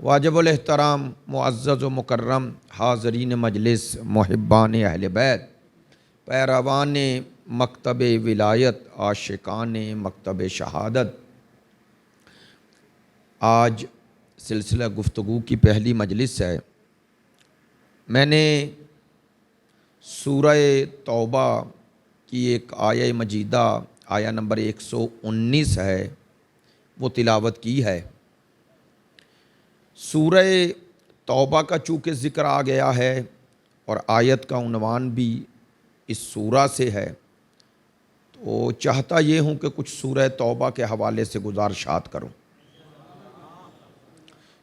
واجب الاحترام معزز و مکرم حاضرین مجلس محبان اہل بیت پیروان مکتب ولایت عاشقان مکتب شہادت، آج سلسلہ گفتگو کی پہلی مجلس ہے۔ میں نے سورہ توبہ کی ایک آیہ مجیدہ آیہ نمبر 119 ہے وہ تلاوت کی ہے۔ سورہ توبہ کا چونکہ ذکر آ گیا ہے اور آیت کا عنوان بھی اس سورہ سے ہے، تو چاہتا یہ ہوں کہ کچھ سورہ توبہ کے حوالے سے گزارشات کروں۔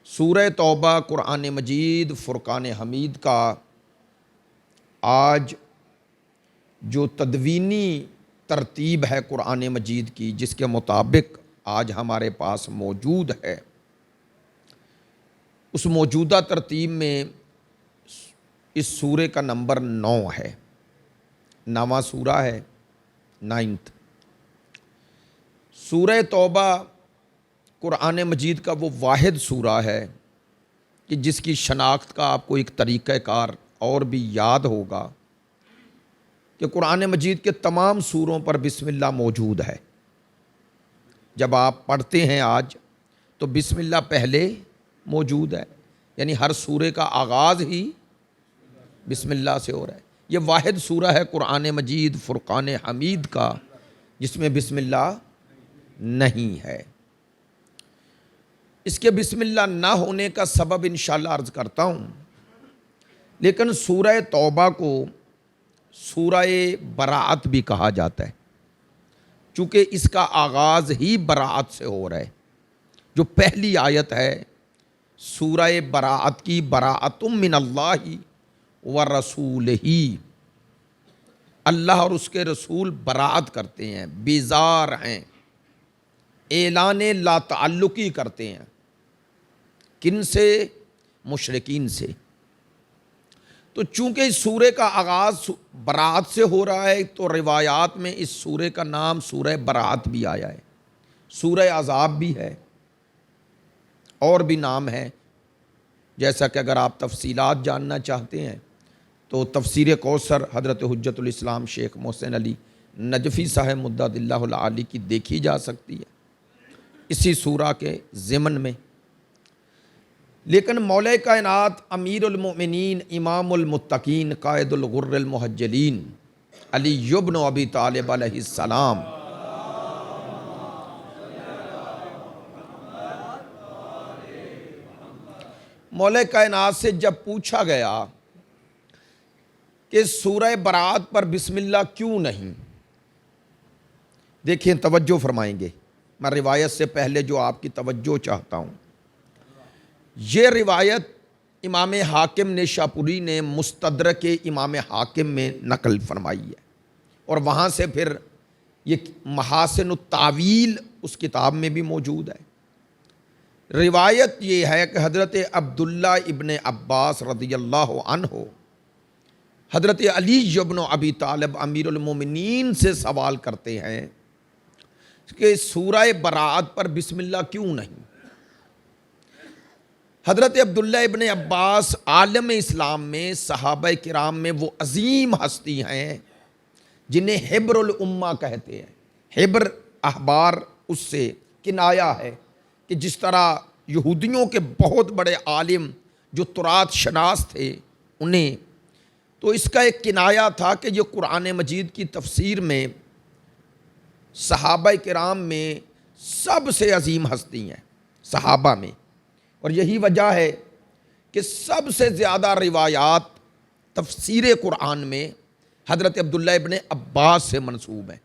سورہ توبہ قرآن مجید فرقان حمید کا آج جو تدوینی ترتیب ہے قرآن مجید کی، جس کے مطابق آج ہمارے پاس موجود ہے، اس موجودہ ترتیب میں اس سورے کا نمبر 9 ہے، 9واں سورہ ہے، 9th۔ سورہ توبہ قرآن مجید کا وہ واحد سورہ ہے کہ جس کی شناخت کا آپ کو ایک طریقہ کار اور بھی یاد ہوگا کہ قرآن مجید کے تمام سوروں پر بسم اللہ موجود ہے۔ جب آپ پڑھتے ہیں آج تو بسم اللہ پہلے موجود ہے، یعنی ہر سورے کا آغاز ہی بسم اللہ سے ہو رہا ہے۔ یہ واحد سورہ ہے قرآن مجید فرقان حمید کا جس میں بسم اللہ نہیں ہے۔ اس کے بسم اللہ نہ ہونے کا سبب انشاءاللہ عرض کرتا ہوں، لیکن سورہ توبہ کو سورہ براعت بھی کہا جاتا ہے، چونکہ اس کا آغاز ہی براعت سے ہو رہا ہے۔ جو پہلی آیت ہے سورہ براعت کی، براعت من اللہ و رسولہ، اللہ اور اس کے رسول براعت کرتے ہیں، بیزار ہیں، اعلان لا تعلقی کرتے ہیں۔ کن سے؟ مشرکین سے۔ تو چونکہ اس سورے کا آغاز براعت سے ہو رہا ہے تو روایات میں اس سورے کا نام سورہ براعت بھی آیا ہے، سورہ عذاب بھی ہے، اور بھی نام ہے۔ جیسا کہ اگر آپ تفصیلات جاننا چاہتے ہیں تو تفسیر کوثر حضرت حجت الاسلام شیخ محسن علی نجفی صاحب مدد اللہ العالی کی دیکھی جا سکتی ہے اسی سورہ کے ضمن میں۔ لیکن مولا کائنات امیر المؤمنین امام المتقین قائد الغر المحجلین علی بن ابی طالب علیہ السلام مولا کائنات سے جب پوچھا گیا کہ سورہ براعت پر بسم اللہ کیوں نہیں، دیکھیں توجہ فرمائیں گے، میں روایت سے پہلے جو آپ کی توجہ چاہتا ہوں، یہ روایت امام حاکم نیشاپوری نے مستدرک امام حاکم میں نقل فرمائی ہے، اور وہاں سے پھر یہ محاسن التاویل اس کتاب میں بھی موجود ہے۔ روایت یہ ہے کہ حضرت عبداللہ ابن عباس رضی اللہ عنہ حضرت علی ابن ابی طالب امیر المومنین سے سوال کرتے ہیں کہ سورہ براعت پر بسم اللہ کیوں نہیں۔ حضرت عبداللہ ابن عباس عالم اسلام میں صحابہ کرام میں وہ عظیم ہستی ہیں جنہیں حبر الامہ کہتے ہیں۔ حبر احبار اس سے کنایا ہے کہ جس طرح یہودیوں کے بہت بڑے عالم جو تراث شناس تھے انہیں، تو اس کا ایک کنایا تھا کہ یہ قرآن مجید کی تفسیر میں صحابہ کرام میں سب سے عظیم ہستی ہیں صحابہ میں، اور یہی وجہ ہے کہ سب سے زیادہ روایات تفسیر قرآن میں حضرت عبداللہ ابن عباس سے منسوب ہیں،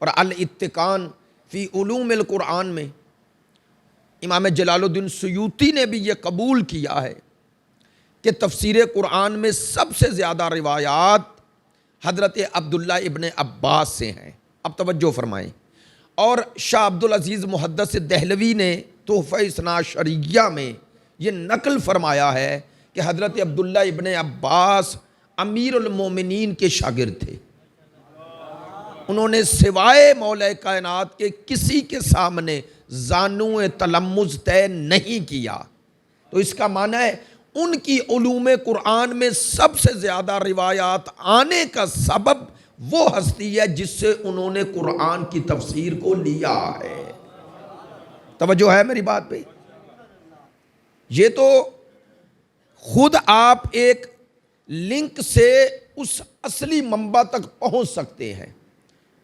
اور الاتقان فی علوم القرآن میں امام جلال الدین سیوطی نے بھی یہ قبول کیا ہے کہ تفسیر قرآن میں سب سے زیادہ روایات حضرت عبداللہ ابن عباس سے ہیں۔ اب توجہ فرمائیں، اور شاہ عبدالعزیز محدث دہلوی نے تحفہ اثنا عشریہ میں یہ نقل فرمایا ہے کہ حضرت عبداللہ ابن عباس امیر المومنین کے شاگرد تھے، انہوں نے سوائے مولا کائنات کے کسی کے سامنے زانو تلمذ طے نہیں کیا، تو اس کا معنی ہے ان کی علوم قرآن میں سب سے زیادہ روایات آنے کا سبب وہ ہستی ہے جس سے انہوں نے قرآن کی تفسیر کو لیا ہے۔ توجہ ہے میری بات پہ؟ یہ تو خود آپ ایک لنک سے اس اصلی منبع تک پہنچ سکتے ہیں۔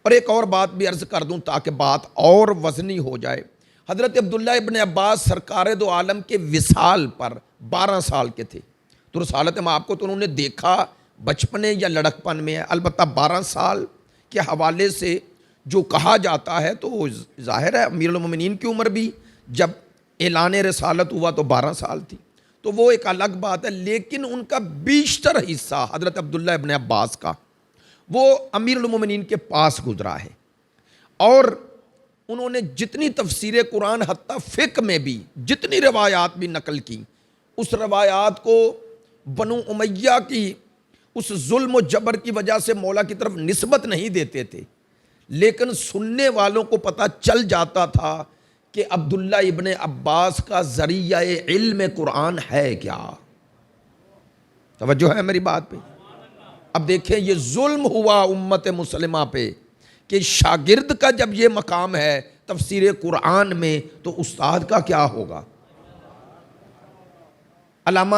اور ایک اور بات بھی عرض کر دوں تاکہ بات اور وزنی ہو جائے۔ حضرت عبداللہ ابن عباس سرکار دو عالم کے وصال پر 12 سال کے تھے، تو رسالت مآب کو تو انہوں نے دیکھا بچپنے یا لڑکپن میں ہے، البتہ 12 سال کے حوالے سے جو کہا جاتا ہے تو ظاہر ہے امیر المومنین کی عمر بھی جب اعلان رسالت ہوا تو 12 سال تھی، تو وہ ایک الگ بات ہے۔ لیکن ان کا بیشتر حصہ حضرت عبداللہ ابن عباس کا وہ امیر المومنین کے پاس گزرا ہے، اور انہوں نے جتنی تفسیر قرآن حتیٰ فقہ میں بھی جتنی روایات بھی نقل کی، اس روایات کو بنو امیہ کی اس ظلم و جبر کی وجہ سے مولا کی طرف نسبت نہیں دیتے تھے، لیکن سننے والوں کو پتہ چل جاتا تھا کہ عبداللہ ابن عباس کا ذریعہ علم قرآن ہے کیا۔ توجہ ہے میری بات پہ؟ اب دیکھیں یہ ظلم ہوا امت مسلمہ پہ کہ شاگرد کا جب یہ مقام ہے تفسیر قرآن میں تو استاد کا کیا ہوگا۔ علامہ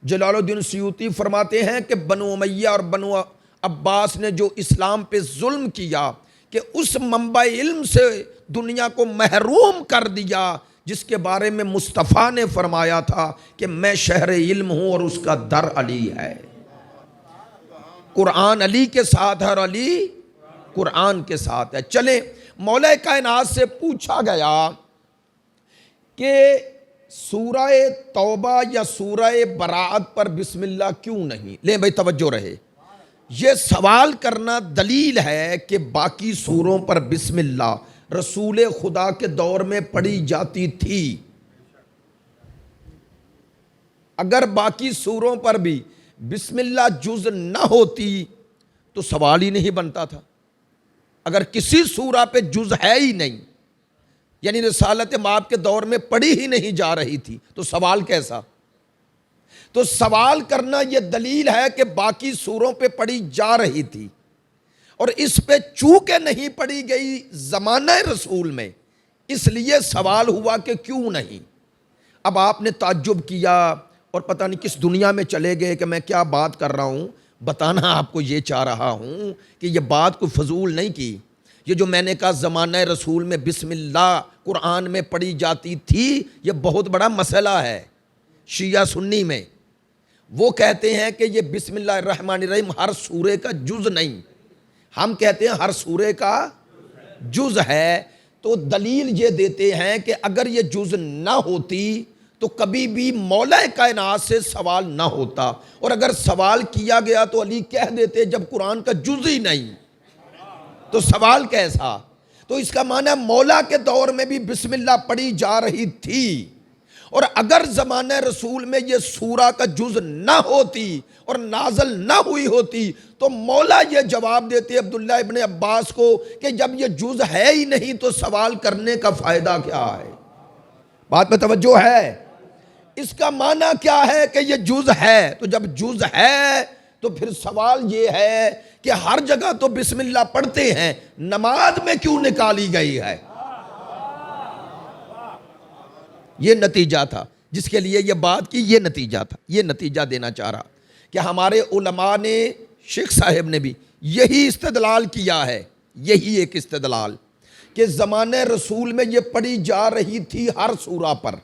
جلال الدین سیوطی فرماتے ہیں کہ بنو امیہ اور بنو عباس نے جو اسلام پہ ظلم کیا کہ اس منبع علم سے دنیا کو محروم کر دیا جس کے بارے میں مصطفیٰ نے فرمایا تھا کہ میں شہر علم ہوں اور اس کا در علی ہے۔ قرآن علی کے ساتھ ہے اور علی قرآن کے ساتھ ہے۔ چلیں مولا کائنات سے پوچھا گیا کہ سورہ توبہ یا سورہ براءت پر بسم اللہ کیوں نہیں؟ لیں بھائی توجہ رہے، یہ سوال کرنا دلیل ہے کہ باقی سوروں پر بسم اللہ رسول خدا کے دور میں پڑھی جاتی تھی۔ اگر باقی سوروں پر بھی بسم اللہ جز نہ ہوتی تو سوال ہی نہیں بنتا تھا۔ اگر کسی سورہ پہ جز ہے ہی نہیں، یعنی رسالت مآب کے دور میں پڑھی ہی نہیں جا رہی تھی، تو سوال کیسا؟ تو سوال کرنا یہ دلیل ہے کہ باقی سوروں پہ پڑھی جا رہی تھی، اور اس پہ چونکہ نہیں پڑھی گئی زمانہ رسول میں، اس لیے سوال ہوا کہ کیوں نہیں۔ اب آپ نے تعجب کیا اور پتہ نہیں کس دنیا میں چلے گئے کہ میں کیا بات کر رہا ہوں۔ بتانا آپ کو یہ چاہ رہا ہوں کہ یہ بات کوئی فضول نہیں کی۔ یہ جو میں نے کہا زمانہ رسول میں بسم اللہ قرآن میں پڑھی جاتی تھی، یہ بہت بڑا مسئلہ ہے شیعہ سنی میں۔ وہ کہتے ہیں کہ یہ بسم اللہ الرحمن الرحیم ہر سورے کا جز نہیں، ہم کہتے ہیں ہر سورے کا جز ہے۔ تو دلیل یہ دیتے ہیں کہ اگر یہ جز نہ ہوتی تو کبھی بھی مولا کائنات سے سوال نہ ہوتا، اور اگر سوال کیا گیا تو علی کہہ دیتے جب قرآن کا جز ہی نہیں تو سوال کیسا؟ تو اس کا معنی ہے مولا کے دور میں بھی بسم اللہ پڑھی جا رہی تھی، اور اگر زمانہ رسول میں یہ سورہ کا جز نہ ہوتی اور نازل نہ ہوئی ہوتی تو مولا یہ جواب دیتے عبداللہ ابن عباس کو کہ جب یہ جز ہے ہی نہیں تو سوال کرنے کا فائدہ کیا ہے۔ بات پہ توجہ ہے؟ اس کا معنی کیا ہے کہ یہ جز ہے، تو جب جز ہے تو پھر سوال یہ ہے کہ ہر جگہ تو بسم اللہ پڑھتے ہیں، نماز میں کیوں نکالی گئی ہے؟ یہ نتیجہ تھا جس کے لیے یہ بات کی، یہ نتیجہ تھا، یہ نتیجہ دینا چاہ رہا کہ ہمارے علماء نے، شیخ صاحب نے بھی یہی استدلال کیا ہے، یہی ایک استدلال کہ زمانہ رسول میں یہ پڑھی جا رہی تھی ہر سورہ پر،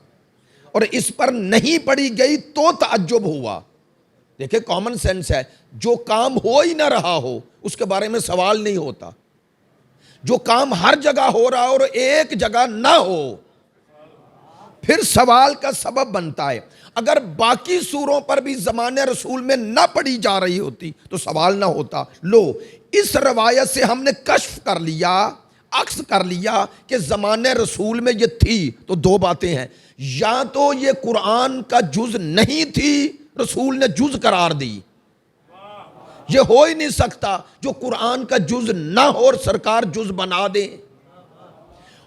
اور اس پر نہیں پڑھی گئی تو تعجب ہوا۔ دیکھیں کامن سینس ہے، جو کام ہو ہی نہ رہا ہو اس کے بارے میں سوال نہیں ہوتا، جو کام ہر جگہ ہو رہا ہو اور ایک جگہ نہ ہو پھر سوال کا سبب بنتا ہے۔ اگر باقی سوروں پر بھی زمانہ رسول میں نہ پڑھی جا رہی ہوتی تو سوال نہ ہوتا۔ لو اس روایت سے ہم نے کشف کر لیا، عکس کر لیا کہ زمانہ رسول میں یہ تھی، تو دو باتیں ہیں، یا تو یہ قرآن کا جز نہیں تھی، رسول نے جز قرار دی، یہ ہو ہی نہیں سکتا جو قرآن کا جز نہ ہو اور سرکار جز بنا دیں،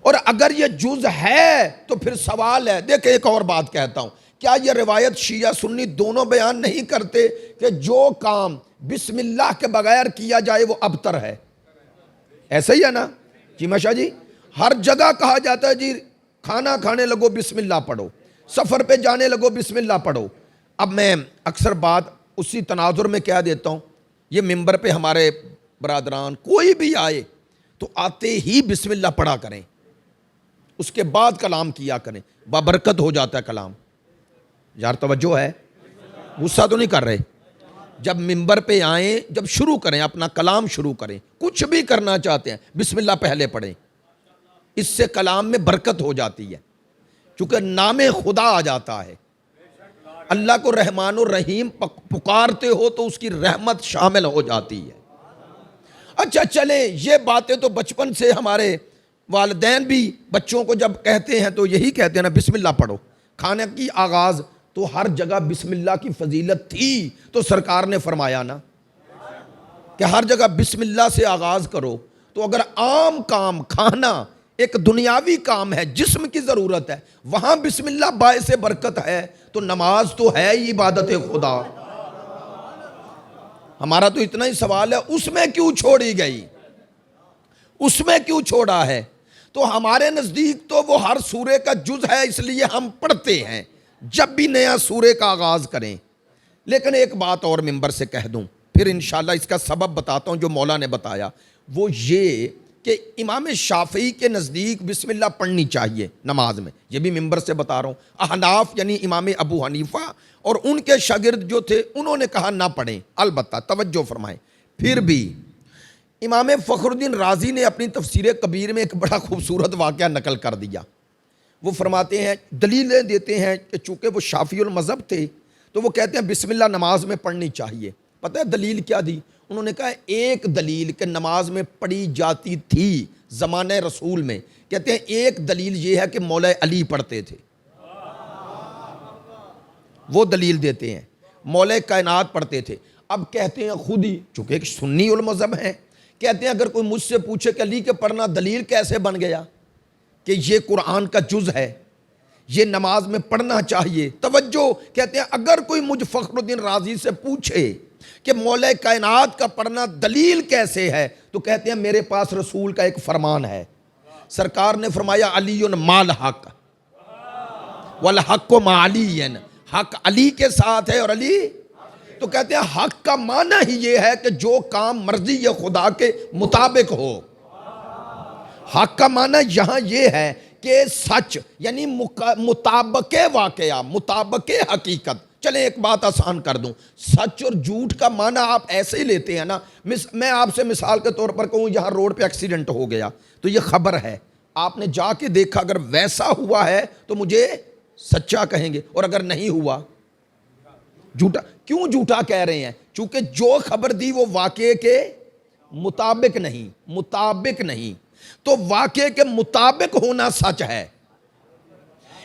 اور اگر یہ جز ہے تو پھر سوال ہے۔ دیکھیں ایک اور بات کہتا ہوں کیا یہ روایت شیعہ سنی دونوں بیان نہیں کرتے کہ جو کام بسم اللہ کے بغیر کیا جائے وہ ابتر ہے؟ ایسا ہی ہے نا جی ماشاء جی؟ ہر جگہ کہا جاتا ہے جی کھانا کھانے لگو بسم اللہ پڑھو، سفر پہ جانے لگو بسم اللہ پڑھو۔ اب میں اکثر بات اسی تناظر میں کہہ دیتا ہوں، یہ ممبر پہ ہمارے برادران کوئی بھی آئے تو آتے ہی بسم اللہ پڑھا کریں، اس کے بعد کلام کیا کریں، بابرکت ہو جاتا ہے کلام۔ یار توجہ ہے، غصہ تو نہیں کر رہے؟ جب ممبر پہ آئیں، جب شروع کریں اپنا کلام شروع کریں، کچھ بھی کرنا چاہتے ہیں بسم اللہ پہلے پڑھیں، اس سے کلام میں برکت ہو جاتی ہے، چونکہ نام خدا آ جاتا ہے۔ اللہ کو رحمان الرحیم پکارتے ہو تو اس کی رحمت شامل ہو جاتی ہے۔ اچھا چلیں، یہ باتیں تو بچپن سے ہمارے والدین بھی بچوں کو جب کہتے ہیں تو یہی کہتے ہیں نا بسم اللہ پڑھو۔ کھانے کی آغاز تو ہر جگہ بسم اللہ کی فضیلت تھی، تو سرکار نے فرمایا نا کہ ہر جگہ بسم اللہ سے آغاز کرو۔ تو اگر عام کام کھانا ایک دنیاوی کام ہے، جسم کی ضرورت ہے، وہاں بسم اللہ باعث برکت ہے، تو نماز تو ہے ہی عبادت خدا۔ ہمارا تو اتنا ہی سوال ہے، اس میں کیوں چھوڑی گئی؟ اس میں کیوں چھوڑا ہے؟ تو ہمارے نزدیک تو وہ ہر سورے کا جز ہے، اس لیے ہم پڑھتے ہیں جب بھی نیا سورے کا آغاز کریں۔ لیکن ایک بات اور ممبر سے کہہ دوں، پھر انشاءاللہ اس کا سبب بتاتا ہوں جو مولا نے بتایا، وہ یہ کہ امام شافعی کے نزدیک بسم اللہ پڑھنی چاہیے نماز میں، یہ بھی ممبر سے بتا رہا ہوں۔ احناف یعنی امام ابو حنیفہ اور ان کے شاگرد جو تھے انہوں نے کہا نہ پڑھیں، البتہ توجہ فرمائیں۔ پھر بھی امام فخر الدین رازی نے اپنی تفسیر کبیر میں ایک بڑا خوبصورت واقعہ نقل کر دیا۔ وہ فرماتے ہیں، دلیلیں دیتے ہیں کہ چونکہ وہ شافعی المذہب تھے تو وہ کہتے ہیں بسم اللہ نماز میں پڑھنی چاہیے۔ پتہ ہے دلیل کیا دی؟ انہوں نے کہا ایک دلیل کہ نماز میں پڑھی جاتی تھی زمانہ رسول میں، کہتے ہیں ایک دلیل یہ ہے کہ مولا علی پڑھتے تھے، وہ دلیل دیتے ہیں مولا کائنات پڑھتے تھے۔ اب کہتے ہیں خود ہی، چونکہ ایک سنی المذہب ہیں، کہتے ہیں اگر کوئی مجھ سے پوچھے کہ علی کے پڑھنا دلیل کیسے بن گیا کہ یہ قرآن کا جز ہے، یہ نماز میں پڑھنا چاہیے، توجہ، کہتے ہیں اگر کوئی مجھ فخر الدین رازی سے پوچھے کہ مولا کائنات کا پڑھنا دلیل کیسے ہے، تو کہتے ہیں میرے پاس رسول کا ایک فرمان ہے، سرکار نے فرمایا علی مال حق والحق مع علی، حق علی کے ساتھ ہے اور علی، تو کہتے ہیں حق کا معنی ہی یہ ہے کہ جو کام مرضی خدا کے مطابق ہو۔ حق کا معنی یہاں یہ ہے کہ سچ یعنی مطابق واقعہ، مطابق حقیقت۔ چلیں ایک بات آسان کر دوں، سچ اور جھوٹ کا معنی آپ ایسے ہی لیتے ہیں نا۔ میں آپ سے مثال کے طور پر کہوں یہاں روڈ پہ ایکسیڈنٹ ہو گیا تو یہ خبر ہے، آپ نے جا کے دیکھا، اگر ویسا ہوا ہے تو مجھے سچا کہیں گے، اور اگر نہیں ہوا جھوٹا۔ کیوں جھوٹا کہہ رہے ہیں؟ چونکہ جو خبر دی وہ واقعے کے مطابق نہیں، تو واقعے کے مطابق ہونا سچ ہے۔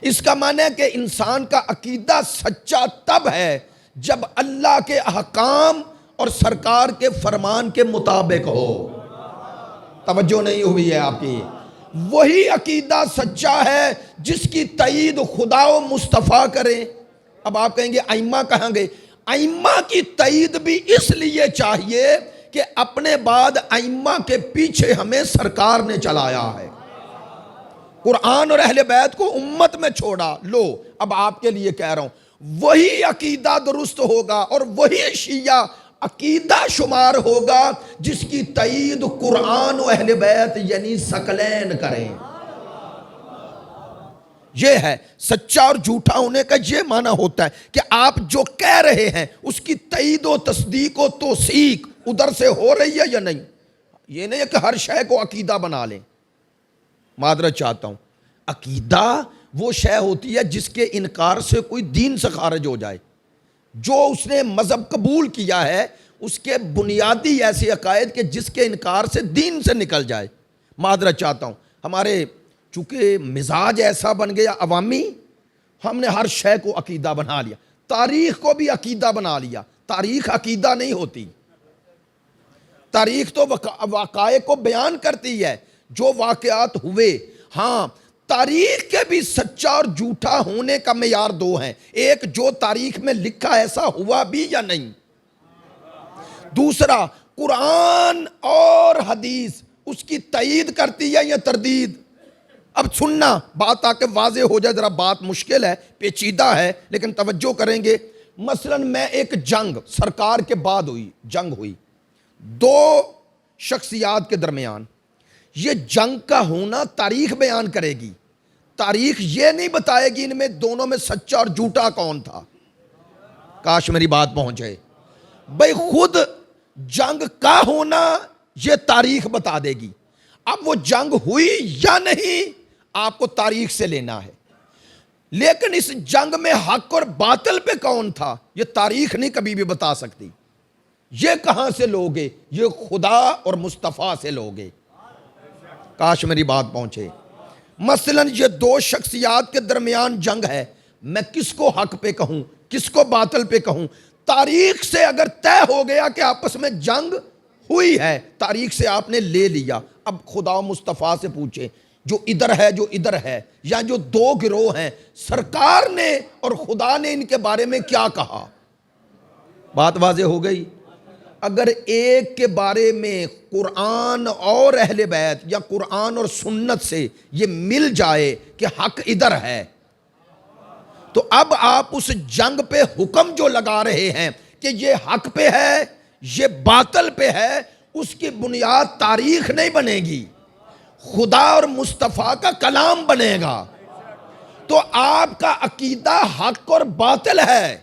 اس کا معنی ہے کہ انسان کا عقیدہ سچا تب ہے جب اللہ کے احکام اور سرکار کے فرمان کے مطابق ہو۔ توجہ نہیں ہوئی ہے آپ کی؟ وہی عقیدہ سچا ہے جس کی تائید خدا و مصطفیٰ کریں۔ اب آپ کہیں گے ائمہ کہاں گئے؟ ائمہ کی تائید بھی اس لیے چاہیے کہ اپنے بعد ائمہ کے پیچھے ہمیں سرکار نے چلایا ہے، قرآن اور اہل بیت کو امت میں چھوڑا۔ لو اب آپ کے لیے کہہ رہا ہوں، وہی عقیدہ درست ہوگا اور وہی شیعہ عقیدہ شمار ہوگا جس کی تائید قرآن و اہل بیت یعنی ثقلین کریں۔ یہ ہے سچا اور جھوٹا ہونے کا، یہ معنی ہوتا ہے کہ آپ جو کہہ رہے ہیں اس کی تائید و تصدیق و توثیق ادھر سے ہو رہی ہے یا نہیں۔ یہ نہیں ہے کہ ہر شے کو عقیدہ بنا لیں۔ معذرت چاہتا ہوں، عقیدہ وہ شے ہوتی ہے جس کے انکار سے کوئی دین سے خارج ہو جائے۔ جو اس نے مذہب قبول کیا ہے اس کے بنیادی ایسے عقائد کہ جس کے انکار سے دین سے نکل جائے۔ معذرت چاہتا ہوں، ہمارے چونکہ مزاج ایسا بن گیا عوامی، ہم نے ہر شے کو عقیدہ بنا لیا، تاریخ کو بھی عقیدہ بنا لیا۔ تاریخ عقیدہ نہیں ہوتی، تاریخ تو واقعے کو بیان کرتی ہے جو واقعات ہوئے۔ ہاں تاریخ کے بھی سچا اور جھوٹا ہونے کا معیار دو ہیں. ایک جو تاریخ میں لکھا ایسا ہوا بھی یا نہیں. دوسرا قرآن اور حدیث اس کی تائید کرتی ہے یا تردید. اب سننا بات تاکہ واضح ہو جائے, ذرا بات مشکل ہے, پیچیدہ ہے, لیکن توجہ کریں گے. مثلا میں ایک جنگ سرکار کے بعد ہوئی, جنگ ہوئی دو شخصیات کے درمیان. یہ جنگ کا ہونا تاریخ بیان کرے گی, تاریخ یہ نہیں بتائے گی ان میں دونوں میں سچا اور جھوٹا کون تھا. کاش میری بات پہنچے. بھئی خود جنگ کا ہونا یہ تاریخ بتا دے گی. اب وہ جنگ ہوئی یا نہیں آپ کو تاریخ سے لینا ہے, لیکن اس جنگ میں حق اور باطل پہ کون تھا یہ تاریخ نہیں کبھی بھی بتا سکتی. یہ کہاں سے لوگے؟ یہ خدا اور مصطفیٰ سے لوگے. کاش میری بات پہنچے. مثلا یہ دو شخصیات کے درمیان جنگ ہے, میں کس کو حق پہ کہوں کس کو باطل پہ کہوں؟ تاریخ سے اگر طے ہو گیا کہ آپس میں جنگ ہوئی ہے, تاریخ سے آپ نے لے لیا. اب خدا و مصطفیٰ سے پوچھیں جو ادھر ہے جو ادھر ہے, یا جو دو گروہ ہیں, سرکار نے اور خدا نے ان کے بارے میں کیا کہا؟ بات واضح ہو گئی. اگر ایک کے بارے میں قرآن اور اہل بیت یا قرآن اور سنت سے یہ مل جائے کہ حق ادھر ہے, تو اب آپ اس جنگ پہ حکم جو لگا رہے ہیں کہ یہ حق پہ ہے یہ باطل پہ ہے, اس کی بنیاد تاریخ نہیں بنے گی, خدا اور مصطفیٰ کا کلام بنے گا. تو آپ کا عقیدہ حق اور باطل ہے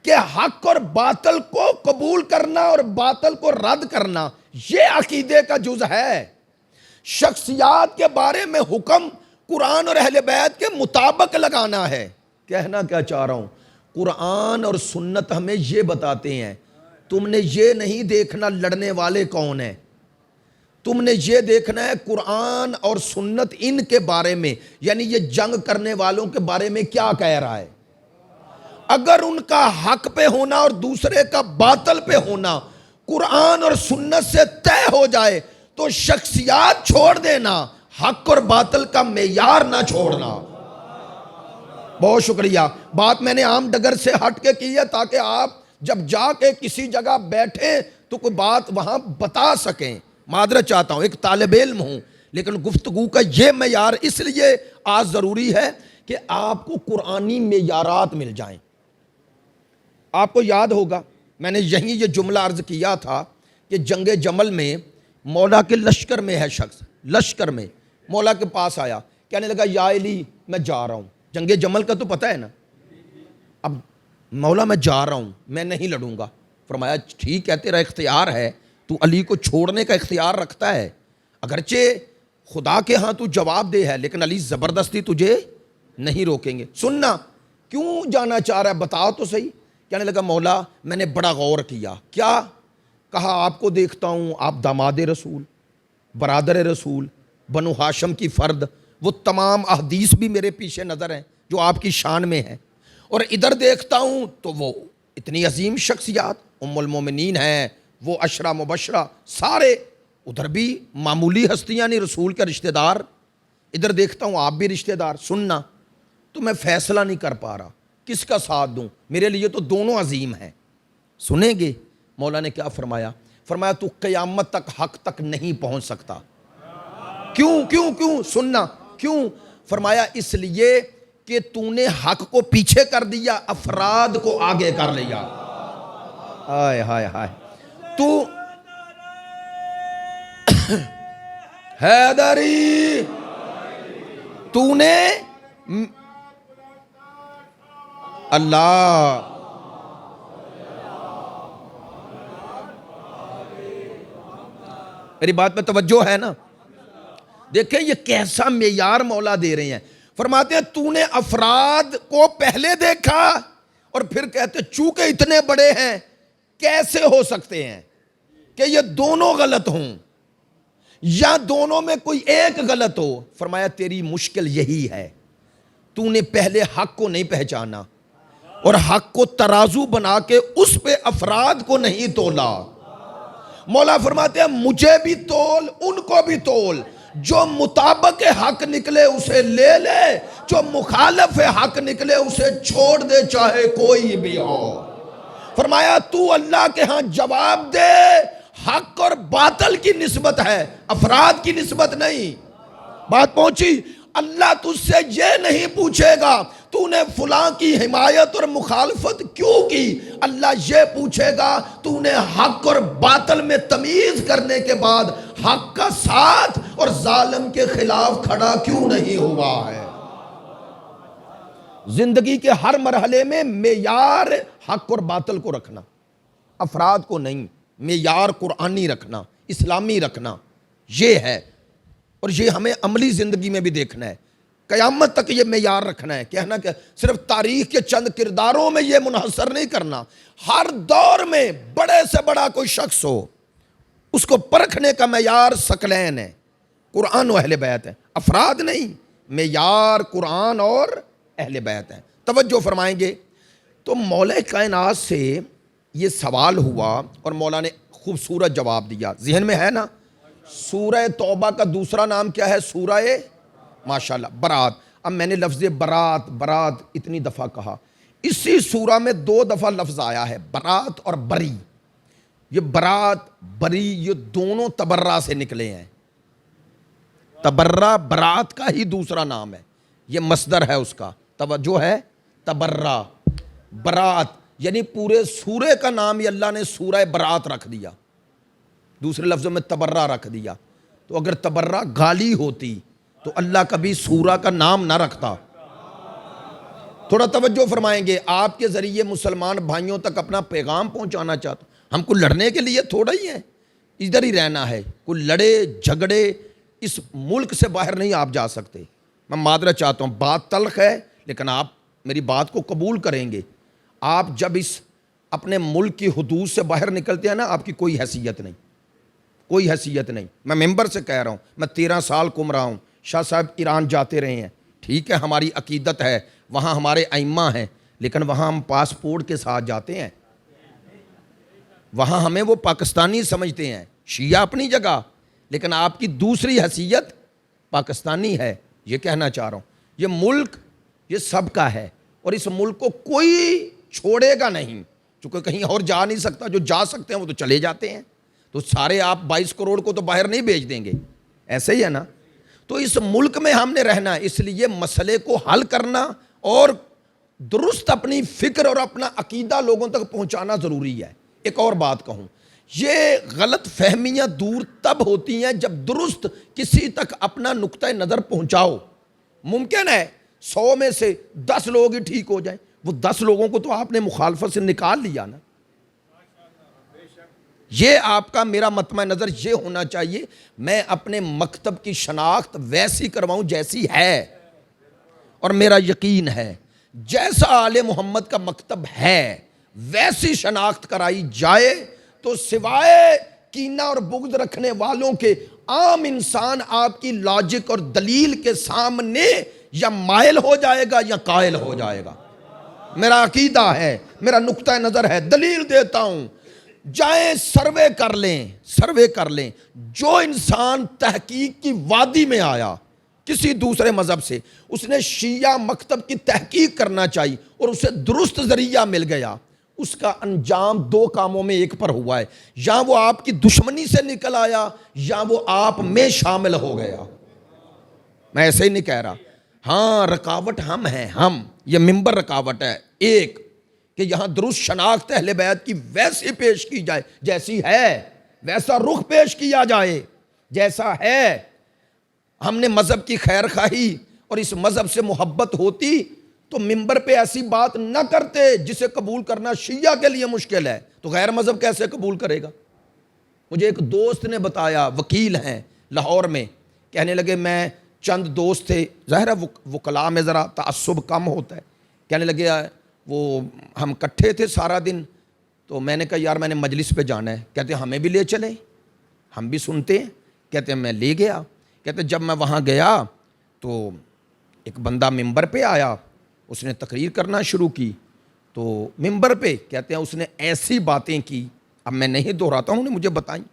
کہ حق اور باطل کو قبول کرنا اور باطل کو رد کرنا یہ عقیدے کا جز ہے. شخصیات کے بارے میں حکم قرآن اور اہل بیت کے مطابق لگانا ہے. کہنا کیا چاہ رہا ہوں, قرآن اور سنت ہمیں یہ بتاتے ہیں تم نے یہ نہیں دیکھنا لڑنے والے کون ہیں, تم نے یہ دیکھنا ہے قرآن اور سنت ان کے بارے میں, یعنی یہ جنگ کرنے والوں کے بارے میں کیا کہہ رہا ہے. اگر ان کا حق پہ ہونا اور دوسرے کا باطل پہ ہونا قرآن اور سنت سے طے ہو جائے تو شخصیات چھوڑ دینا, حق اور باطل کا معیار نہ چھوڑنا. بہت شکریہ. بات میں نے عام ڈگر سے ہٹ کے کی ہے تاکہ آپ جب جا کے کسی جگہ بیٹھیں تو کوئی بات وہاں بتا سکیں. معذرت چاہتا ہوں, ایک طالب علم ہوں, لیکن گفتگو کا یہ معیار اس لیے آج ضروری ہے کہ آپ کو قرآنی معیارات مل جائیں. آپ کو یاد ہوگا میں نے یہیں یہ جملہ عرض کیا تھا کہ جنگ جمل میں مولا کے لشکر میں ہے شخص, لشکر میں مولا کے پاس آیا, کہنے لگا یا علی میں جا رہا ہوں. جنگ جمل کا تو پتہ ہے نا. اب مولا میں جا رہا ہوں میں نہیں لڑوں گا. فرمایا ٹھیک ہے تیرا اختیار ہے, تو علی کو چھوڑنے کا اختیار رکھتا ہے, اگرچہ خدا کے ہاں تو جواب دے ہے, لیکن علی زبردستی تجھے نہیں روکیں گے. سننا کیوں جانا چاہ رہا ہے بتاؤ تو صحیح. کہنے لگا مولا میں نے بڑا غور کیا. کیا کہا؟ آپ کو دیکھتا ہوں آپ داماد رسول, برادر رسول, بنو ہاشم کی فرد, وہ تمام احادیث بھی میرے پیش نظر ہیں جو آپ کی شان میں ہیں, اور ادھر دیکھتا ہوں تو وہ اتنی عظیم شخصیات ام المومنین ہیں, وہ عشرہ مبشرہ سارے, ادھر بھی معمولی ہستیاں نہیں رسول کے رشتہ دار, ادھر دیکھتا ہوں آپ بھی رشتہ دار. سننا تو میں فیصلہ نہیں کر پا رہا کس کا ساتھ دوں, میرے لیے تو دونوں عظیم ہیں. سنیں گے مولا نے کیا فرمایا؟ فرمایا تو قیامت تک حق تک نہیں پہنچ سکتا. کیوں کیوں کیوں؟ سننا کیوں. فرمایا اس لیے کہ تو نے حق کو پیچھے کر دیا, افراد کو آگے کر لیا. ہائے ہائے ہائے. تو حیدری تو نے اللہ میری بات میں توجہ ہے نا؟ دیکھیں یہ کیسا معیار مولا دے رہے ہیں. فرماتے ہیں تو نے افراد کو پہلے دیکھا اور پھر کہتے چونکہ اتنے بڑے ہیں کیسے ہو سکتے ہیں کہ یہ دونوں غلط ہوں یا دونوں میں کوئی ایک غلط ہو. فرمایا تیری مشکل یہی ہے, تو نے پہلے حق کو نہیں پہچانا اور حق کو ترازو بنا کے اس پہ افراد کو نہیں تولا. مولا فرماتے ہیں مجھے بھی تول ان کو بھی تول, جو مطابق حق نکلے اسے لے لے، جو مخالف حق نکلے اسے چھوڑ دے، چاہے کوئی بھی ہو۔ فرمایا تو اللہ کے ہاں جواب دے، حق اور باطل کی نسبت ہے، افراد کی نسبت نہیں۔ بات پہنچی؟ اللہ تجھ سے یہ نہیں پوچھے گا تو نے فلاں کی حمایت اور مخالفت کیوں کی، اللہ یہ پوچھے گا تو نے حق اور باطل میں تمیز کرنے کے بعد حق کا ساتھ اور ظالم کے خلاف کھڑا کیوں نہیں ہوا ہے۔ زندگی کے ہر مرحلے میں معیار حق اور باطل کو رکھنا، افراد کو نہیں، معیار قرآنی رکھنا، اسلامی رکھنا، یہ ہے۔ اور یہ ہمیں عملی زندگی میں بھی دیکھنا ہے، قیامت تک یہ معیار رکھنا ہے۔ کہنا کہ صرف تاریخ کے چند کرداروں میں یہ منحصر نہیں کرنا، ہر دور میں بڑے سے بڑا کوئی شخص ہو، اس کو پرکھنے کا معیار ثقلین ہے، قرآن و اہل بیت ہے، افراد نہیں، معیار قرآن اور اہل بیت ہے۔ توجہ فرمائیں گے تو مولا کائنات سے یہ سوال ہوا اور مولا نے خوبصورت جواب دیا، ذہن میں ہے نا؟ سورہ توبہ کا دوسرا نام کیا ہے؟ سورہ ماشاءاللہ برات۔ اب میں نے لفظ برات برات اتنی دفعہ کہا، اسی سورہ میں 2 دفعہ لفظ آیا ہے، برات اور بری۔ یہ برات بری یہ دونوں تبرہ سے نکلے ہیں، تبرہ برات کا ہی دوسرا نام ہے، یہ مصدر ہے اس کا، توجہ ہے، تبرہ برات، یعنی پورے سورے کا نام ہی اللہ نے سورہ برات رکھ دیا، دوسرے لفظوں میں تبرہ رکھ دیا۔ تو اگر تبرہ گالی ہوتی تو اللہ کبھی سورہ کا نام نہ رکھتا۔ تھوڑا توجہ فرمائیں گے، آپ کے ذریعے مسلمان بھائیوں تک اپنا پیغام پہنچانا چاہتا ہوں۔ ہم کو لڑنے کے لیے تھوڑا ہی ہے، ادھر ہی رہنا ہے، کوئی لڑے جھگڑے اس ملک سے باہر نہیں آپ جا سکتے۔ میں معذرت چاہتا ہوں، بات تلخ ہے لیکن آپ میری بات کو قبول کریں گے۔ آپ جب اس اپنے ملک کی حدود سے باہر نکلتے ہیں نا، آپ کی کوئی حیثیت نہیں، کوئی حیثیت نہیں۔ میں ممبر سے کہہ رہا ہوں، میں 13 سال گھوم رہا ہوں، شاہ صاحب ایران جاتے رہے ہیں، ٹھیک ہے، ہماری عقیدت ہے، وہاں ہمارے ائمہ ہیں، لیکن وہاں ہم پاسپورٹ کے ساتھ جاتے ہیں، وہاں ہمیں وہ پاکستانی سمجھتے ہیں، شیعہ اپنی جگہ، لیکن آپ کی دوسری حیثیت پاکستانی ہے۔ یہ کہنا چاہ رہا ہوں، یہ ملک یہ سب کا ہے اور اس ملک کو کوئی چھوڑے گا نہیں، چونکہ کہیں اور جا نہیں سکتا، جو جا سکتے ہیں وہ تو چلے جاتے ہیں، تو سارے آپ 22 کروڑ کو تو باہر نہیں بھیج دیں گے، ایسے ہی ہے نا؟ تو اس ملک میں ہم نے رہنا ہے، اس لیے مسئلے کو حل کرنا اور درست اپنی فکر اور اپنا عقیدہ لوگوں تک پہنچانا ضروری ہے۔ ایک اور بات کہوں، یہ غلط فہمیاں دور تب ہوتی ہیں جب درست کسی تک اپنا نقطہ نظر پہنچاؤ۔ ممکن ہے 100 میں سے 10 لوگ ہی ٹھیک ہو جائیں، وہ 10 لوگوں کو تو آپ نے مخالفت سے نکال لیا نا۔ یہ آپ کا میرا مطمع نظر یہ ہونا چاہیے، میں اپنے مکتب کی شناخت ویسی کرواؤں جیسی ہے، اور میرا یقین ہے جیسا آل محمد کا مکتب ہے ویسی شناخت کرائی جائے تو سوائے کینہ اور بغض رکھنے والوں کے عام انسان آپ کی لاجک اور دلیل کے سامنے یا مائل ہو جائے گا یا قائل ہو جائے گا۔ میرا عقیدہ ہے، میرا نقطہ نظر ہے، دلیل دیتا ہوں، جائیں سروے کر لیں، جو انسان تحقیق کی وادی میں آیا کسی دوسرے مذہب سے، اس نے شیعہ مکتب کی تحقیق کرنا چاہیے اور اسے درست ذریعہ مل گیا، اس کا انجام 2 کاموں میں ایک پر ہوا ہے، یا وہ آپ کی دشمنی سے نکل آیا یا وہ آپ میں شامل ہو گیا۔ میں ایسے ہی نہیں کہہ رہا، ہاں رکاوٹ ہم ہیں، ہم یہ ممبر رکاوٹ ہے ایک، کہ یہاں درست شناخت اہل بیت کی ویسی پیش کی جائے جیسی ہے، ویسا رخ پیش کیا جائے جیسا ہے۔ ہم نے مذہب کی خیر خواہی اور اس مذہب سے محبت ہوتی تو ممبر پہ ایسی بات نہ کرتے جسے قبول کرنا شیعہ کے لیے مشکل ہے، تو غیر مذہب کیسے قبول کرے گا؟ مجھے ایک دوست نے بتایا، وکیل ہیں لاہور میں، کہنے لگے میں چند دوست تھے، ظاہر ہے وکلاء میں ذرا تعصب کم ہوتا ہے، کہنے لگے وہ ہم کٹھے تھے سارا دن، تو میں نے کہا یار میں نے مجلس پہ جانا ہے، کہتے ہیں ہمیں بھی لے چلیں، ہم بھی سنتے ہیں، کہتے ہیں میں لے گیا، کہتے ہیں جب میں وہاں گیا تو ایک بندہ ممبر پہ آیا، اس نے تقریر کرنا شروع کی، تو ممبر پہ کہتے ہیں اس نے ایسی باتیں کی، اب میں نہیں دہراتا ہوں، انہوں نے مجھے بتائیں،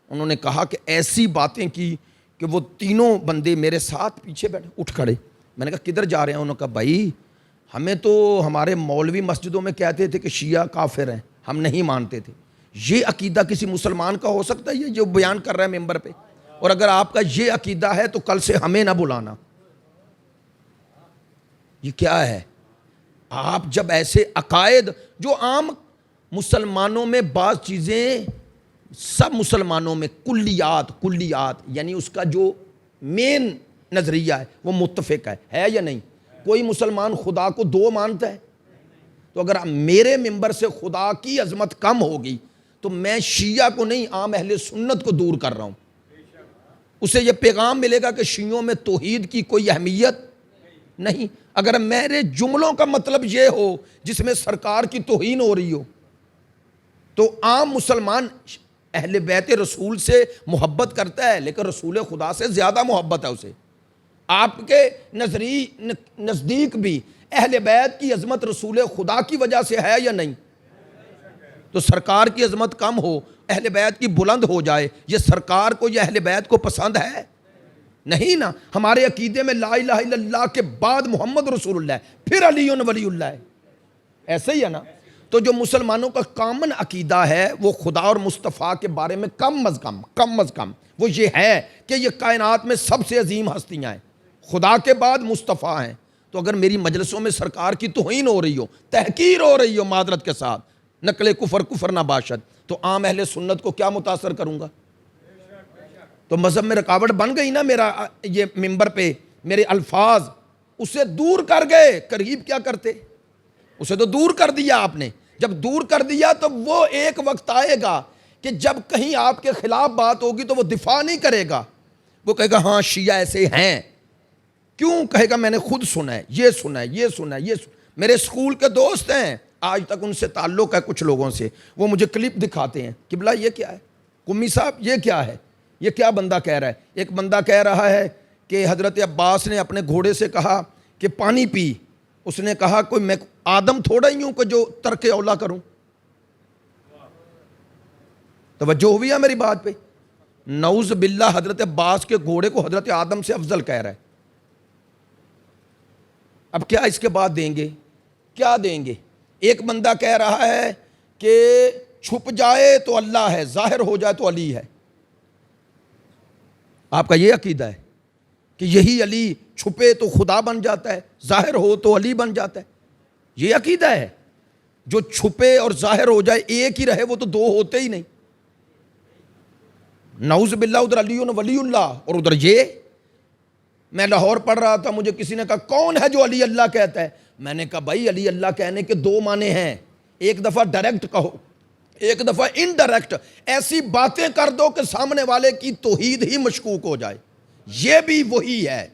انہوں نے کہا کہ ایسی باتیں کی کہ وہ تینوں بندے میرے ساتھ پیچھے بیٹھے، اٹھ کھڑے. میں نے کہا کدھر جا رہے ہیں؟ انہوں نے کہا بھائی ہمیں تو ہمارے مولوی مسجدوں میں کہتے تھے کہ شیعہ کافر ہیں، ہم نہیں مانتے تھے. یہ عقیدہ کسی مسلمان کا ہو سکتا ہے یہ جو بیان کر رہا ہے ممبر پہ؟ اور اگر آپ کا یہ عقیدہ ہے تو کل سے ہمیں نہ بلانا. یہ کیا ہے؟ آپ جب ایسے عقائد جو عام مسلمانوں میں بعض چیزیں، سب مسلمانوں میں کلیات یعنی اس کا جو مین نظریہ ہے وہ متفق ہے یا نہیں؟ کوئی مسلمان خدا کو دو مانتا ہے؟ تو اگر میرے ممبر سے خدا کی عظمت کم ہوگی تو میں شیعہ کو نہیں، عام اہل سنت کو دور کر رہا ہوں. اسے یہ پیغام ملے گا کہ شیعوں میں توحید کی کوئی اہمیت نہیں. اگر میرے جملوں کا مطلب یہ ہو جس میں سرکار کی توہین ہو رہی ہو تو عام مسلمان اہل بیت رسول سے محبت کرتا ہے لیکن رسول خدا سے زیادہ محبت ہے اسے. آپ کے نزدیک بھی اہل بیت کی عظمت رسول خدا کی وجہ سے ہے یا نہیں؟ تو سرکار کی عظمت کم ہو، اہل بیت کی بلند ہو جائے، یہ سرکار کو یا اہل بیت کو پسند ہے؟ نہیں نا. ہمارے عقیدے میں لا الہ الا اللہ کے بعد محمد رسول اللہ ہے، پھر علی ولی اللہ ہے. ایسے ہی ہے نا. تو جو مسلمانوں کا کامن عقیدہ ہے وہ خدا اور مصطفیٰ کے بارے میں کم از کم وہ یہ ہے کہ یہ کائنات میں سب سے عظیم ہستیاں ہیں، خدا کے بعد مصطفیٰ ہیں. تو اگر میری مجلسوں میں سرکار کی توہین ہو رہی ہو، تحقیر ہو رہی ہو معذرت کے ساتھ، نقل کفر نہ باشد، تو عام اہل سنت کو کیا متاثر کروں گا؟ تو مذہب میں رکاوٹ بن گئی نا. میرا یہ ممبر پہ میرے الفاظ اسے دور کر گئے. قریب کیا کرتے؟ اسے تو دور کر دیا آپ نے. جب دور کر دیا تو وہ ایک وقت آئے گا کہ جب کہیں آپ کے خلاف بات ہوگی تو وہ دفاع نہیں کرے گا، وہ کہے گا ہاں شیعہ ایسے ہیں. کیوں کہے گا؟ میں نے خود سنا ہے، یہ سنا ہے، یہ سنا ہے، یہ سنا. میرے اسکول کے دوست ہیں، آج تک ان سے تعلق ہے کچھ لوگوں سے، وہ مجھے کلپ دکھاتے ہیں کہ بلا یہ کیا ہے قمی صاحب، یہ کیا ہے، یہ کیا بندہ کہہ رہا ہے. ایک بندہ کہہ رہا ہے کہ حضرت عباس نے اپنے گھوڑے سے کہا کہ پانی پی. اس نے کہا کوئی میں آدم تھوڑا ہی ہوں کہ جو ترک اولا کروں. توجہ ہوئی ہے میری بات پہ؟ نعوذ باللہ حضرت عباس کے گھوڑے کو حضرت آدم سے افضل کہہ رہا ہے. اب کیا اس کے بعد دیں گے؟ کیا دیں گے؟ ایک بندہ کہہ رہا ہے کہ چھپ جائے تو اللہ ہے، ظاہر ہو جائے تو علی ہے. آپ کا یہ عقیدہ ہے کہ یہی علی چھپے تو خدا بن جاتا ہے، ظاہر ہو تو علی بن جاتا ہے؟ یہ عقیدہ ہے؟ جو چھپے اور ظاہر ہو جائے ایک ہی رہے وہ تو دو ہوتے ہی نہیں. نعوذ باللہ ادھر علی ولی اللہ اور ادھر یہ. میں لاہور پڑھ رہا تھا، مجھے کسی نے کہا کون ہے جو علی اللہ کہتا ہے؟ میں نے کہا بھائی علی اللہ کہنے کے دو معنی ہیں، ایک دفعہ ڈائریکٹ کہو، ایک دفعہ انڈائریکٹ. ایسی باتیں کر دو کہ سامنے والے کی توحید ہی مشکوک ہو جائے. یہ بھی وہی ہے،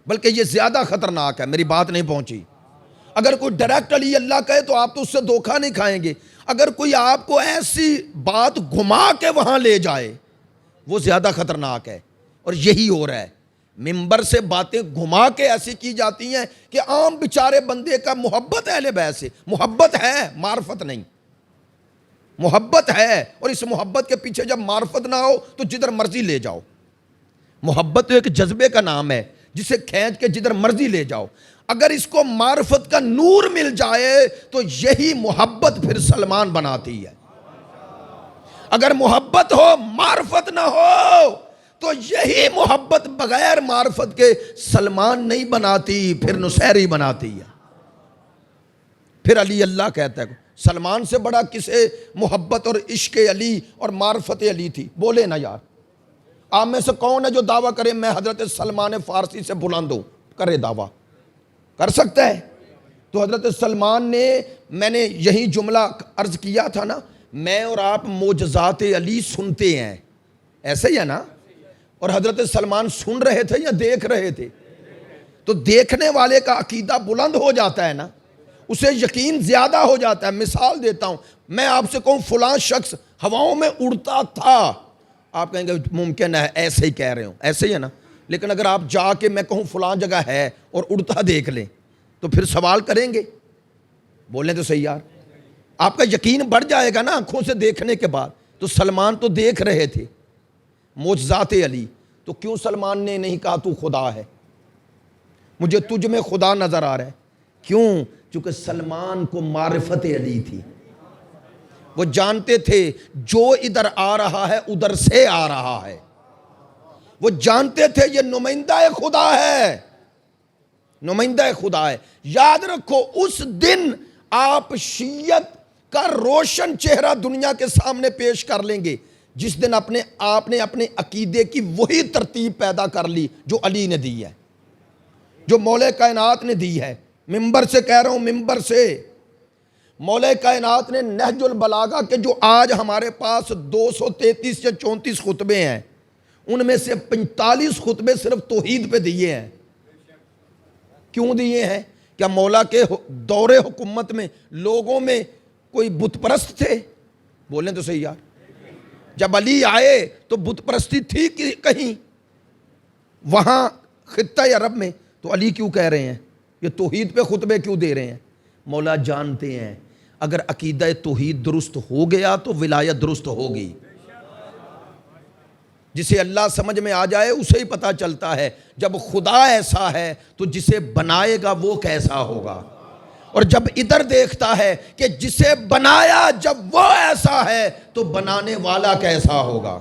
بلکہ یہ زیادہ خطرناک ہے. میری بات نہیں پہنچی. اگر کوئی ڈائریکٹ علی اللہ کہے تو آپ تو اس سے دھوکہ نہیں کھائیں گے. اگر کوئی آپ کو ایسی بات گھما کے وہاں لے جائے وہ زیادہ خطرناک ہے. اور یہی ہو رہا ہے. ممبر سے باتیں گھما کے ایسی کی جاتی ہیں کہ عام بیچارے بندے کا محبت ہے اہل بیت سے، محبت ہے معرفت نہیں. محبت ہے، اور اس محبت کے پیچھے جب معرفت نہ ہو تو جدھر مرضی لے جاؤ. محبت تو ایک جذبے کا نام ہے جسے کھینچ کے جدھر مرضی لے جاؤ. اگر اس کو معرفت کا نور مل جائے تو یہی محبت پھر سلمان بناتی ہے. اگر محبت ہو معرفت نہ ہو تو یہی محبت بغیر معرفت کے سلمان نہیں بناتی، پھر نصیری بناتی ہے. پھر علی اللہ کہتا ہے. سلمان سے بڑا کسے محبت اور عشق علی اور معرفت علی تھی؟ بولے نا یار. آپ میں سے کون ہے جو دعویٰ کرے میں حضرت سلمان فارسی سے بلند ہوں؟ کرے دعویٰ، کر سکتا ہے؟ تو حضرت سلمان نے، میں نے یہی جملہ عرض کیا تھا نا، میں اور آپ معجزات علی سنتے ہیں، ایسے ہی ہے نا؟ اور حضرت سلمان سن رہے تھے یا دیکھ رہے تھے؟ تو دیکھنے والے کا عقیدہ بلند ہو جاتا ہے نا، اسے یقین زیادہ ہو جاتا ہے. مثال دیتا ہوں، میں آپ سے کہوں فلاں شخص ہواؤں میں اڑتا تھا، آپ کہیں گے ممکن ہے، ایسے ہی کہہ رہے ہوں، ایسے ہی ہے نا. لیکن اگر آپ جا کے میں کہوں فلاں جگہ ہے اور اڑتا دیکھ لیں تو پھر سوال کریں گے؟ بولیں تو صحیح یار. آپ کا یقین بڑھ جائے گا نا آنکھوں سے دیکھنے کے بعد. تو سلمان تو دیکھ رہے تھے معجزات علی. تو کیوں سلمان نے نہیں کہا تو خدا ہے؟ مجھے تجھ میں خدا نظر آ رہا ہے. کیوں؟ چونکہ سلمان کو معرفت علی تھی. وہ جانتے تھے جو ادھر آ رہا ہے ادھر سے آ رہا ہے. وہ جانتے تھے یہ نمائندہ خدا ہے، نمائندہ خدا ہے. یاد رکھو اس دن آپ شیعت کا روشن چہرہ دنیا کے سامنے پیش کر لیں گے جس دن آپ نے اپنے عقیدے کی وہی ترتیب پیدا کر لی جو علی نے دی ہے، جو مولا کائنات نے دی ہے. ممبر سے کہہ رہا ہوں، ممبر سے. مولا کائنات نے نہج البلاغہ کے جو آج ہمارے پاس 233 یا 34 خطبے ہیں، ان میں سے 45 خطبے صرف توحید پہ دیے ہیں. کیوں دیے ہیں؟ کیا مولا کے دور حکومت میں لوگوں میں کوئی بت پرست تھے؟ بولیں تو صحیح یار. جب علی آئے تو بت پرستی تھی کہیں وہاں خطہ عرب میں؟ تو علی کیوں کہہ رہے ہیں؟ یہ توحید پہ خطبے کیوں دے رہے ہیں؟ مولا جانتے ہیں اگر عقیدہ توحید درست ہو گیا تو ولایت درست ہوگی. جسے اللہ سمجھ میں آ جائے اسے ہی پتہ چلتا ہے جب خدا ایسا ہے تو جسے بنائے گا وہ کیسا ہوگا. اور جب ادھر دیکھتا ہے کہ جسے بنایا جب وہ ایسا ہے تو بنانے والا کیسا ہوگا.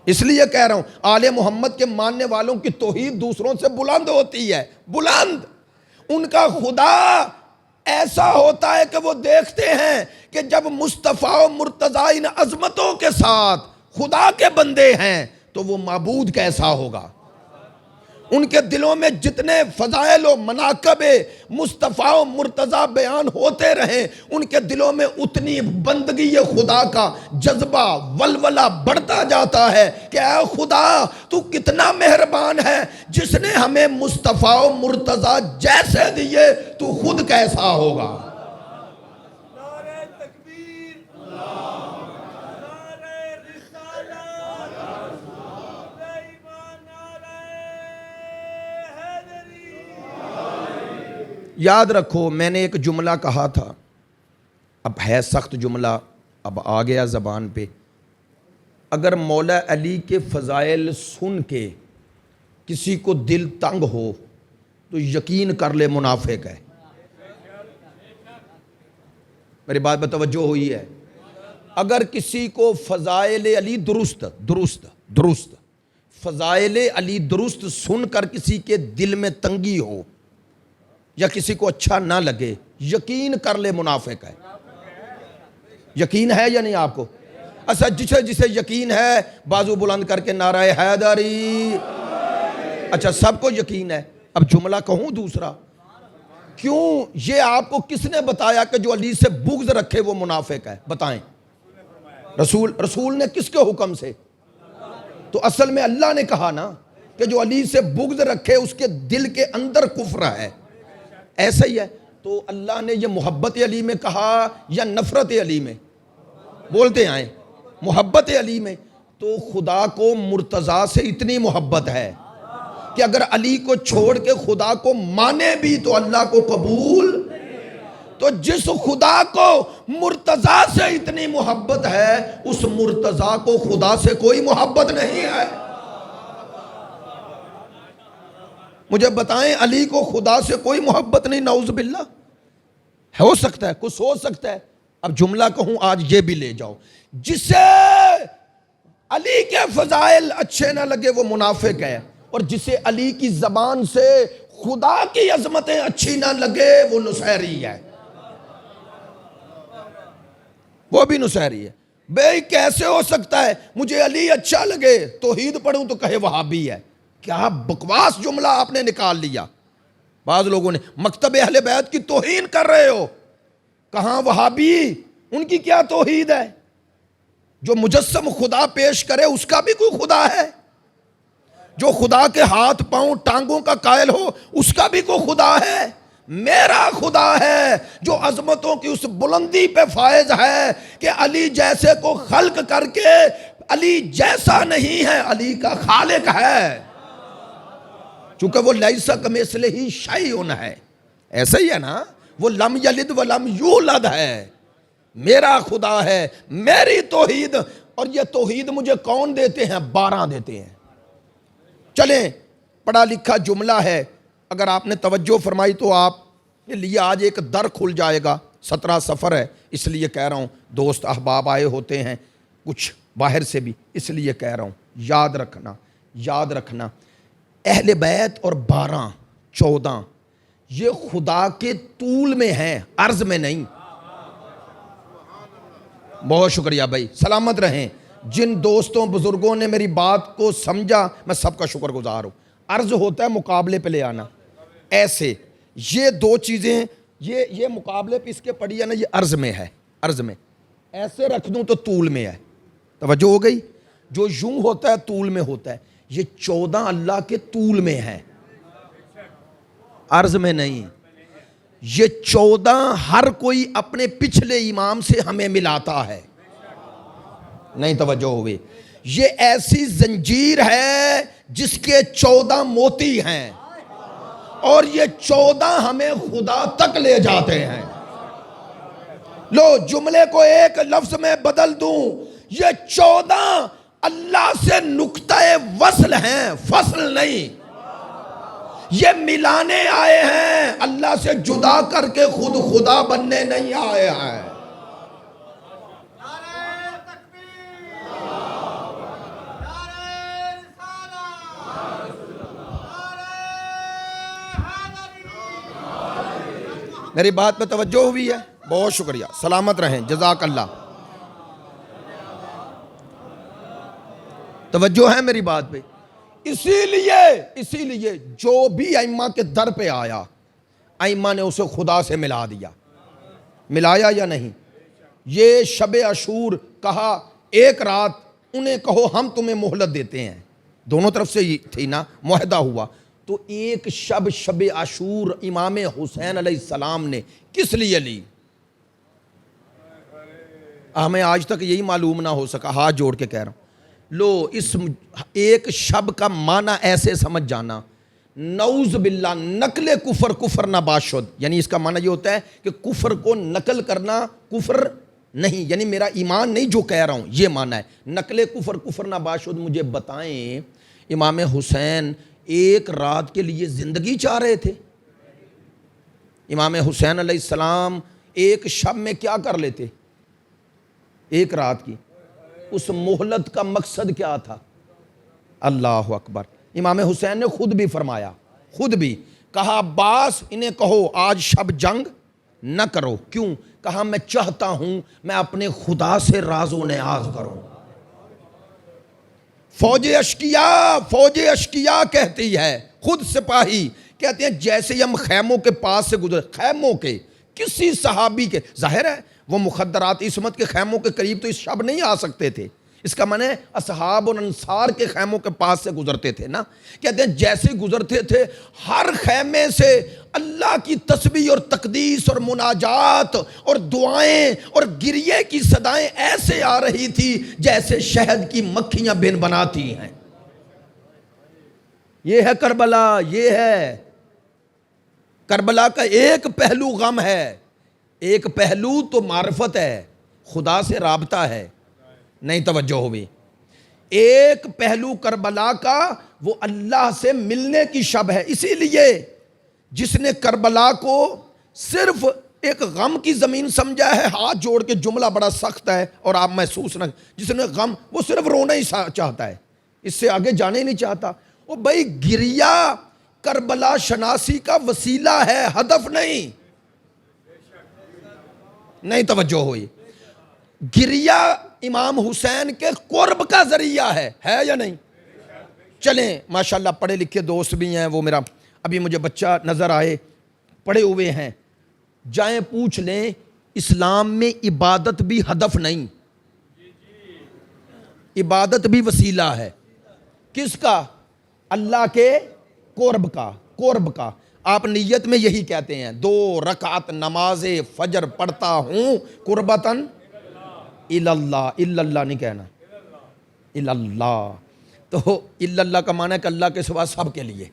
اس لیے کہہ رہا ہوں آل محمد کے ماننے والوں کی توحید دوسروں سے بلند ہوتی ہے، بلند. ان کا خدا ایسا ہوتا ہے کہ وہ دیکھتے ہیں کہ جب مصطفیٰ و مرتضیٰ ان عظمتوں کے ساتھ خدا کے بندے ہیں تو وہ معبود کیسا ہوگا. ان کے دلوں میں جتنے فضائل و مناقب مصطفیٰ و مرتضیٰ بیان ہوتے رہیں ان کے دلوں میں اتنی بندگی خدا کا جذبہ ولولہ بڑھتا جاتا ہے کہ اے خدا تو کتنا مہربان ہے، جس نے ہمیں مصطفیٰ و مرتضیٰ جیسے دیے تو خود کیسا ہوگا. یاد رکھو میں نے ایک جملہ کہا تھا، اب ہے سخت جملہ، اب آ گیا زبان پہ. اگر مولا علی کے فضائل سن کے کسی کو دل تنگ ہو تو یقین کر لے منافق ہے. میری بات پہ توجہ ہوئی ہے؟ اگر کسی کو فضائل علی درست فضائل علی درست سن کر کسی کے دل میں تنگی ہو یا کسی کو اچھا نہ لگے، یقین کر لے منافق ہے. یقین ہے یا نہیں آپ کو؟ اچھا جسے یقین ہے بازو بلند کر کے نعرہ حیدری. اچھا سب کو یقین ہے. اب جملہ کہوں دوسرا، کیوں یہ آپ کو کس نے بتایا کہ جو علی سے بغض رکھے وہ منافق ہے؟ بتائیں. رسول نے کس کے حکم سے؟ تو اصل میں اللہ نے کہا نا کہ جو علی سے بغض رکھے اس کے دل کے اندر کفر ہے. ایسا ہی ہے. تو اللہ نے یہ محبت علی میں کہا یا نفرت علی میں؟ بولتے آئیں محبت علی میں. تو خدا کو مرتضیٰ سے اتنی محبت ہے کہ اگر علی کو چھوڑ کے خدا کو مانے بھی تو اللہ کو قبول. تو جس خدا کو مرتضیٰ سے اتنی محبت ہے اس مرتضیٰ کو خدا سے کوئی محبت نہیں ہے. مجھے بتائیں علی کو خدا سے کوئی محبت نہیں؟ نعوذ باللہ. ہو سکتا ہے، کچھ ہو سکتا ہے. اب جملہ کہوں آج یہ بھی لے جاؤ، جسے علی کے فضائل اچھے نہ لگے وہ منافق ہے، اور جسے علی کی زبان سے خدا کی عظمتیں اچھی نہ لگے وہ نصیری ہے. وہ بھی نصیری ہے. بھئی کیسے ہو سکتا ہے مجھے علی اچھا لگے توحید پڑھوں تو کہے وہابی ہے؟ کیا بکواس جملہ آپ نے نکال لیا. بعض لوگوں نے مکتب اہل بیت کی توہین کر رہے ہو. کہاں وہابی؟ ان کی کیا توحید ہے؟ جو مجسم خدا پیش کرے اس کا بھی کوئی خدا ہے؟ جو خدا کے ہاتھ پاؤں ٹانگوں کا قائل ہو اس کا بھی کوئی خدا ہے؟ میرا خدا ہے جو عظمتوں کی اس بلندی پہ فائز ہے کہ علی جیسے کو خلق کر کے علی جیسا نہیں ہے، علی کا خالق ہے. چونکہ وہ لیس کمثلہ شیء ہے. ایسا ہی ہے نا، وہ لم یلد ولم یولد ہے. میرا خدا ہے، میری توحید. اور یہ توحید مجھے کون دیتے ہیں؟ 12 دیتے ہیں. چلیں پڑھا لکھا جملہ ہے، اگر آپ نے توجہ فرمائی تو آپ کے لیے آج ایک در کھل جائے گا۔ 17 سفر ہے، اس لیے کہہ رہا ہوں، دوست احباب آئے ہوتے ہیں کچھ باہر سے بھی، اس لیے کہہ رہا ہوں یاد رکھنا، یاد رکھنا۔ اہل بیت اور 12 14 یہ خدا کے طول میں ہیں، عرض میں نہیں۔ بہت شکریہ بھائی، سلامت رہیں۔ جن دوستوں بزرگوں نے میری بات کو سمجھا میں سب کا شکر گزار ہوں۔ عرض ہوتا ہے مقابلے پہ لے آنا، ایسے یہ 2 چیزیں، یہ مقابلے پہ اس کے پڑھی ہے نا، یہ عرض میں ہے، عرض میں ایسے رکھ دوں تو طول میں ہے، توجہ ہو گئی؟ جو یوں ہوتا ہے طول میں ہوتا ہے، یہ 14 اللہ کے طول میں ہے، عرض میں نہیں۔ یہ 14 ہر کوئی اپنے پچھلے امام سے ہمیں ملاتا ہے، نہیں توجہ ہوئی؟ یہ ایسی زنجیر ہے جس کے 14 موتی ہیں، اور یہ 14 ہمیں خدا تک لے جاتے ہیں۔ لو جملے کو ایک لفظ میں بدل دوں، یہ 14 اللہ سے نقطہ وصل ہیں، فصل نہیں۔ یہ ملانے آئے ہیں، اللہ سے جدا کر کے خود خدا بننے نہیں آئے ہیں۔ میری بات پہ توجہ ہوئی ہے؟ بہت شکریہ، سلامت رہیں، جزاک اللہ۔ توجہ ہے میری بات پہ؟ اسی لیے جو بھی ائمہ کے در پہ آیا، ائمہ نے اسے خدا سے ملا دیا، ملایا یا نہیں؟ یہ شب عاشور کہا، ایک رات انہیں کہو ہم تمہیں مہلت دیتے ہیں، دونوں طرف سے ہی تھی نا، معاہدہ ہوا۔ تو ایک شب عاشور امام حسین علیہ السلام نے کس لیے لی؟ ہمیں آج تک یہی معلوم نہ ہو سکا، ہاتھ جوڑ کے کہہ رہا ہوں۔ لو اس ایک شب کا معنی ایسے سمجھ جانا، نعوذ باللہ نقل کفر نہ باشد، یعنی اس کا معنی یہ ہوتا ہے کہ کفر کو نقل کرنا کفر نہیں، یعنی میرا ایمان نہیں جو کہہ رہا ہوں، یہ معنی ہے نقل کفر نہ باشد۔ مجھے بتائیں امام حسین ایک رات کے لیے زندگی چاہ رہے تھے؟ امام حسین علیہ السلام ایک شب میں کیا کر لیتے؟ ایک رات کی، اس مہلت کا مقصد کیا تھا؟ اللہ اکبر۔ امام حسین نے خود بھی فرمایا، خود بھی کہا عباس انہیں کہو آج شب جنگ نہ کرو، کیوں؟ کہا میں چاہتا ہوں میں اپنے خدا سے راز و نیاز کروں۔ فوج اشکیا کہتی ہے، خود سپاہی کہتے ہیں جیسے ہی ہم خیموں کے پاس سے گزرے، خیموں کے کسی صحابی کے، ظاہر ہے وہ مخدرات عصمت کے خیموں کے قریب تو اس شب نہیں آ سکتے تھے، اس کا معنی ہے اصحاب اور انصار کے خیموں کے پاس سے گزرتے تھے نا، کہتے ہیں جیسے گزرتے تھے ہر خیمے سے اللہ کی تسبیح اور تقدیس اور مناجات اور دعائیں اور گریے کی صدائیں ایسے آ رہی تھی جیسے شہد کی مکھیاں بن بناتی ہیں۔ یہ ہے کربلا، یہ ہے کربلا کا ایک پہلو غم ہے، ایک پہلو تو معرفت ہے، خدا سے رابطہ ہے، نہیں توجہ ہوئی؟ ایک پہلو کربلا کا وہ اللہ سے ملنے کی شب ہے۔ اسی لیے جس نے کربلا کو صرف ایک غم کی زمین سمجھا ہے، ہاتھ جوڑ کے جملہ بڑا سخت ہے اور آپ محسوس نہ، جس نے غم، وہ صرف رونا ہی چاہتا ہے، اس سے آگے جانے نہیں چاہتا۔ وہ بھائی گریا کربلا شناسی کا وسیلہ ہے، ہدف نہیں، نہیں توجہ ہوئی؟ گریا امام حسین کے قرب کا ذریعہ ہے یا نہیں؟ چلیں ماشاءاللہ پڑھے لکھے دوست بھی ہیں، وہ میرا ابھی مجھے بچہ نظر آئے پڑھے ہوئے ہیں، جائیں پوچھ لیں اسلام میں عبادت بھی ہدف نہیں، عبادت بھی وسیلہ ہے۔ کس کا؟ اللہ کے قرب کا۔ آپ نیت میں یہی کہتے ہیں 2 رکعت نماز فجر پڑھتا ہوں قربتاً اللہ، اللہ نہیں کہنا، اللہ تو اللہ کا معنی ہے کہ اللہ کے سوا سب کے لیے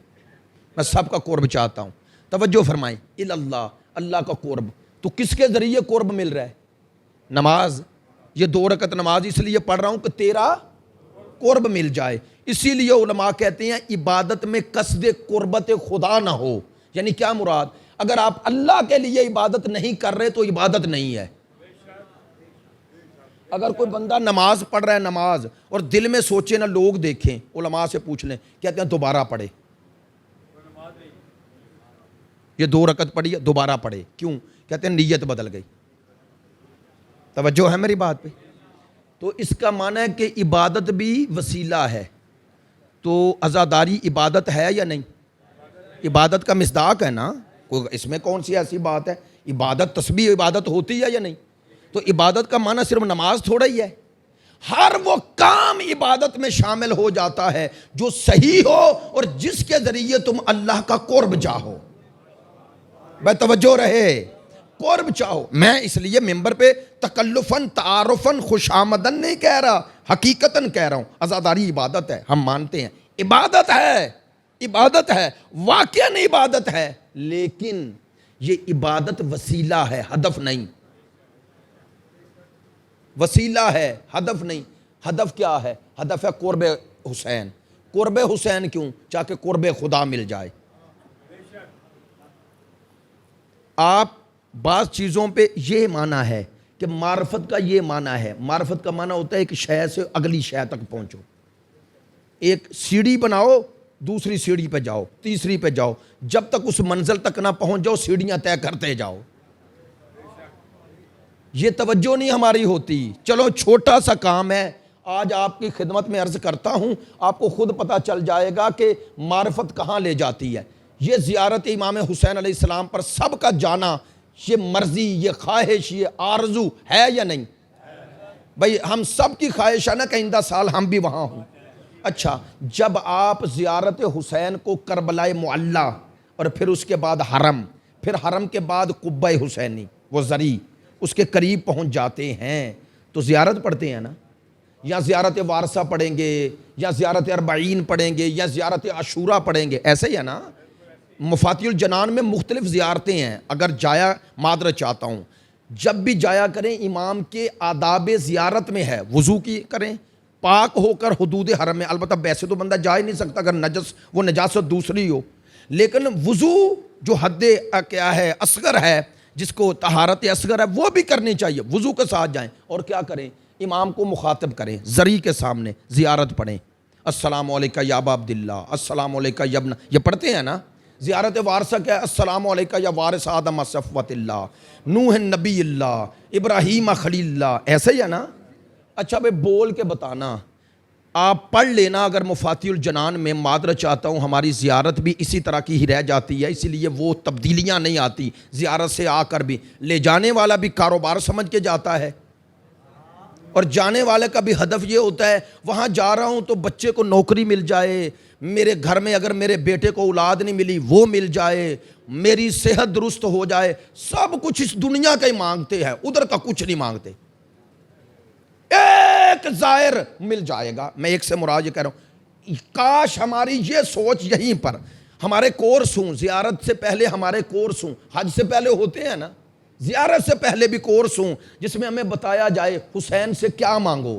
میں سب کا قرب چاہتا ہوں۔ توجہ فرمائیں، اللہ، اللہ کا قرب، تو کس کے ذریعے قرب مل رہا ہے؟ نماز۔ یہ 2 رکعت نماز اس لیے پڑھ رہا ہوں کہ تیرا قرب مل جائے. اسی لیے علماء کہتے ہیں عبادت میں قصد قربت خدا نہ ہو. یعنی کیا مراد؟ اگر آپ اللہ کے لیے عبادت نہیں کر رہے تو عبادت نہیں ہے. اگر کوئی بندہ نماز پڑھ رہا ہے نماز اور دل میں سوچے نہ لوگ دیکھیں، علماء سے پوچھ لیں، کہتے ہیں دوبارہ پڑھے. یہ 2 رکعت پڑھی ہے دوبارہ پڑھے. کیوں؟ کہتے ہیں نیت بدل گئی. توجہ ہے میری بات پہ؟ تو اس کا معنی ہے کہ عبادت بھی وسیلہ ہے. تو عزاداری عبادت ہے یا نہیں؟ عبادت کا مصداق ہے نا. اس میں کون سی ایسی بات ہے؟ عبادت تسبیح عبادت ہوتی ہے یا نہیں؟ تو عبادت کا معنی صرف نماز تھوڑا ہی ہے. ہر وہ کام عبادت میں شامل ہو جاتا ہے جو صحیح ہو اور جس کے ذریعے تم اللہ کا قرب چاہو. بے توجہ رہے، قرب چاہو. میں اس لیے ممبر پہ تکلفاً تعارفاً خوش آمدن نہیں کہہ رہا، حقیقتاً کہہ رہا ہوں. عزاداری عبادت ہے، ہم مانتے ہیں عبادت ہے، عبادت ہے، واقعاً عبادت ہے. لیکن یہ عبادت وسیلہ ہے، ہدف نہیں. وسیلہ ہے، ہدف نہیں. ہدف کیا ہے؟ ہدف ہے قرب حسین. قرب حسین کیوں؟ چاہے قرب خدا مل جائے. آپ بعض چیزوں پہ یہ معنی ہے کہ معرفت کا یہ معنی ہے. معرفت کا معنی ہوتا ہے ایک شے سے اگلی شے تک پہنچو. ایک سیڑھی بناؤ، دوسری سیڑھی پہ جاؤ، تیسری پہ جاؤ، جب تک اس منزل تک نہ پہنچ جاؤ سیڑھیاں طے کرتے جاؤ. یہ توجہ نہیں ہماری ہوتی. چلو چھوٹا سا کام ہے، آج آپ کی خدمت میں عرض کرتا ہوں، آپ کو خود پتہ چل جائے گا کہ معرفت کہاں لے جاتی ہے. یہ زیارت امام حسین علیہ السلام پر سب کا جانا، یہ مرضی، یہ خواہش، یہ آرزو ہے یا نہیں؟ بھئی ہم سب کی خواہش ہے نا کہ آئندہ سال ہم بھی وہاں ہوں. اچھا، جب آپ زیارت حسین کو کربلا معلی اور پھر اس کے بعد حرم، پھر حرم کے بعد قبہ حسینی وہ زری اس کے قریب پہنچ جاتے ہیں تو زیارت پڑھتے ہیں نا. یا زیارت وارثہ پڑھیں گے، یا زیارت اربعین پڑھیں گے، یا زیارت عاشورہ پڑھیں گے. ایسے ہی ہے نا. مفاتیح الجنان میں مختلف زیارتیں ہیں. اگر جایا معذرت چاہتا ہوں، جب بھی جایا کریں امام کے آداب زیارت میں ہے وضو کی کریں، پاک ہو کر حدود حرم میں. البتہ ویسے تو بندہ جا ہی نہیں سکتا اگر وہ نجاست دوسری ہو. لیکن وضو جو حد کیا ہے اصغر ہے، جس کو طہارت اصغر ہے، وہ بھی کرنی چاہیے. وضو کے ساتھ جائیں اور کیا کریں؟ امام کو مخاطب کریں، زری کے سامنے زیارت پڑھیں. السلام علیکہ یا ابا عبداللہ، السلام علیکہ یا ابن، یہ پڑھتے ہیں نا. زیارت وارثہ کیا ہے؟ السلام علیکہ یا وارث آدم صفوت اللہ، نوح نبی اللہ، ابراہیم خلیل اللہ. ایسے ہی ہے نا. اچھا بھائی بول کے بتانا، آپ پڑھ لینا. اگر مفاتیح الجنان میں معذرت چاہتا ہوں ہماری زیارت بھی اسی طرح کی ہی رہ جاتی ہے، اسی لیے وہ تبدیلیاں نہیں آتی. زیارت سے آ کر بھی لے جانے والا بھی کاروبار سمجھ کے جاتا ہے، اور جانے والے کا بھی ہدف یہ ہوتا ہے وہاں جا رہا ہوں تو بچے کو نوکری مل جائے، میرے گھر میں اگر میرے بیٹے کو اولاد نہیں ملی وہ مل جائے، میری صحت درست ہو جائے. سب کچھ اس دنیا کا ہی مانگتے ہیں، ادھر کا کچھ نہیں مانگتے. ایک زائر مل جائے گا. میں ایک سے مراد یہ کہہ رہا ہوں، کاش ہماری یہ سوچ یہیں پر. ہمارے کورس ہوں، زیارت سے پہلے ہمارے کورس ہوں، حج سے پہلے ہوتے ہیں نا، زیارت سے پہلے بھی کورس ہوں جس میں ہمیں بتایا جائے حسین سے کیا مانگو.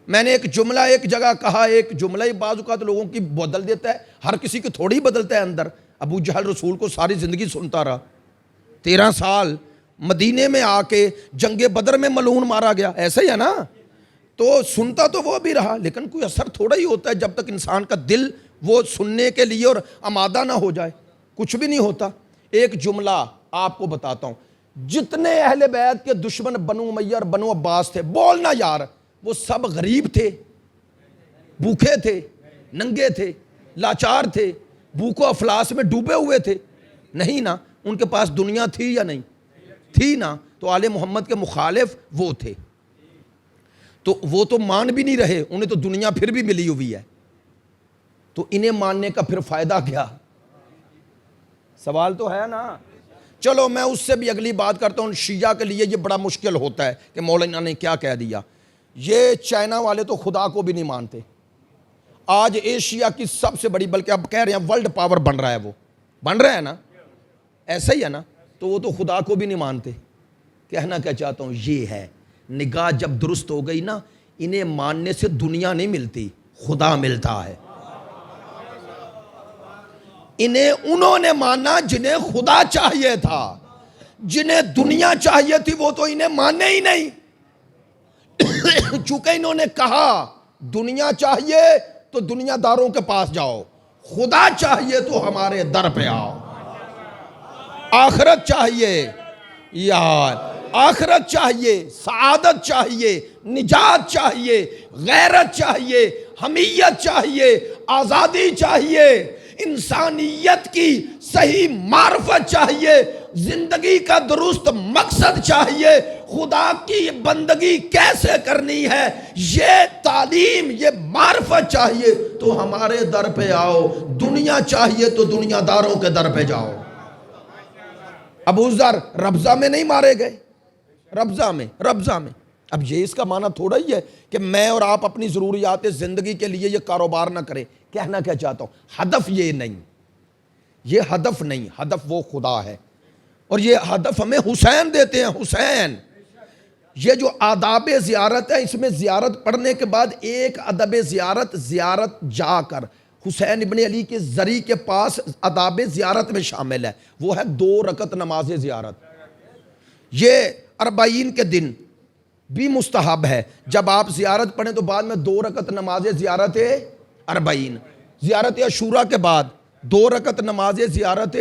میں نے ایک جملہ ایک جگہ کہا، ایک جملہ ہی بعض اوقات لوگوں کی بدل دیتا ہے، ہر کسی کی تھوڑی بدلتا ہے اندر. ابو جہل رسول کو ساری زندگی سنتا رہا، 13 سال مدینے میں آ کے جنگ بدر میں ملعون مارا گیا. ایسا ہی ہے نا. تو سنتا تو وہ بھی رہا لیکن کوئی اثر تھوڑا ہی ہوتا ہے جب تک انسان کا دل وہ سننے کے لیے اور آمادہ نہ ہو جائے، کچھ بھی نہیں ہوتا. ایک جملہ آپ کو بتاتا ہوں، جتنے اہل بیت کے دشمن بنو امیہ اور بنو عباس تھے، بولنا یار، وہ سب غریب تھے، بھوکے تھے، ننگے تھے، لاچار تھے، بھوک و افلاس میں ڈوبے ہوئے تھے؟ نہیں نا. ان کے پاس دنیا تھی یا نہیں تھی نا. تو آل محمد کے مخالف وہ تھے، تو وہ تو مان بھی نہیں رہے، انہیں تو دنیا پھر بھی ملی ہوئی ہے. تو انہیں ماننے کا پھر فائدہ کیا؟ سوال تو ہے نا. چلو میں اس سے بھی اگلی بات کرتا ہوں. شیعہ کے لیے یہ بڑا مشکل ہوتا ہے کہ مولانا نے کیا کہہ دیا. یہ چائنا والے تو خدا کو بھی نہیں مانتے. آج ایشیا کی سب سے بڑی، بلکہ اب کہہ رہے ہیں ورلڈ پاور بن رہا ہے، وہ بن رہا ہے نا. ایسا ہی ہے نا. تو وہ تو خدا کو بھی نہیں مانتے. کہنا کیا چاہتا ہوں یہ ہے، نگاہ جب درست ہو گئی نا، انہیں ماننے سے دنیا نہیں ملتی، خدا ملتا ہے۔ انہیں انہوں نے مانا جنہیں خدا چاہیے تھا، جنہیں دنیا چاہیے تھی وہ تو انہیں مانے ہی نہیں۔ چونکہ انہوں نے کہا دنیا چاہیے تو دنیا داروں کے پاس جاؤ، خدا چاہیے تو ہمارے در پہ آؤ۔ آخرت چاہیے یار، آخرت چاہیے، سعادت چاہیے، نجات چاہیے، غیرت چاہیے، حمیت چاہیے، آزادی چاہیے، انسانیت کی صحیح معرفت چاہیے، زندگی کا درست مقصد چاہیے، خدا کی بندگی کیسے کرنی ہے یہ تعلیم، یہ معرفت چاہیے تو ہمارے در پہ آؤ۔ دنیا چاہیے تو دنیا داروں کے در پہ جاؤ۔ ابو ذر ربضہ میں نہیں مارے گئے، ربضہ میں۔ اب یہ اس کا معنی تھوڑا ہی ہے کہ میں اور آپ اپنی ضروریات زندگی کے لیے یہ کاروبار نہ کریں۔ کہنا کیا چاہتا ہوں، ہدف یہ نہیں، یہ ہدف نہیں، ہدف وہ خدا ہے، اور یہ ہدف ہمیں حسین دیتے ہیں۔ حسین، یہ جو آداب زیارت ہے، اس میں زیارت پڑھنے کے بعد ایک ادب زیارت جا کر حسین ابن علی کے زری کے پاس آداب زیارت میں شامل ہے، وہ ہے 2 رکعت نماز زیارت۔ یہ 40 کے دن بھی مستحب ہے، جب آپ زیارت پڑھیں تو بعد میں 2 رکعت نماز زیارت 40، زیارت عاشوراء کے بعد 2 رکعت نماز زیارت۔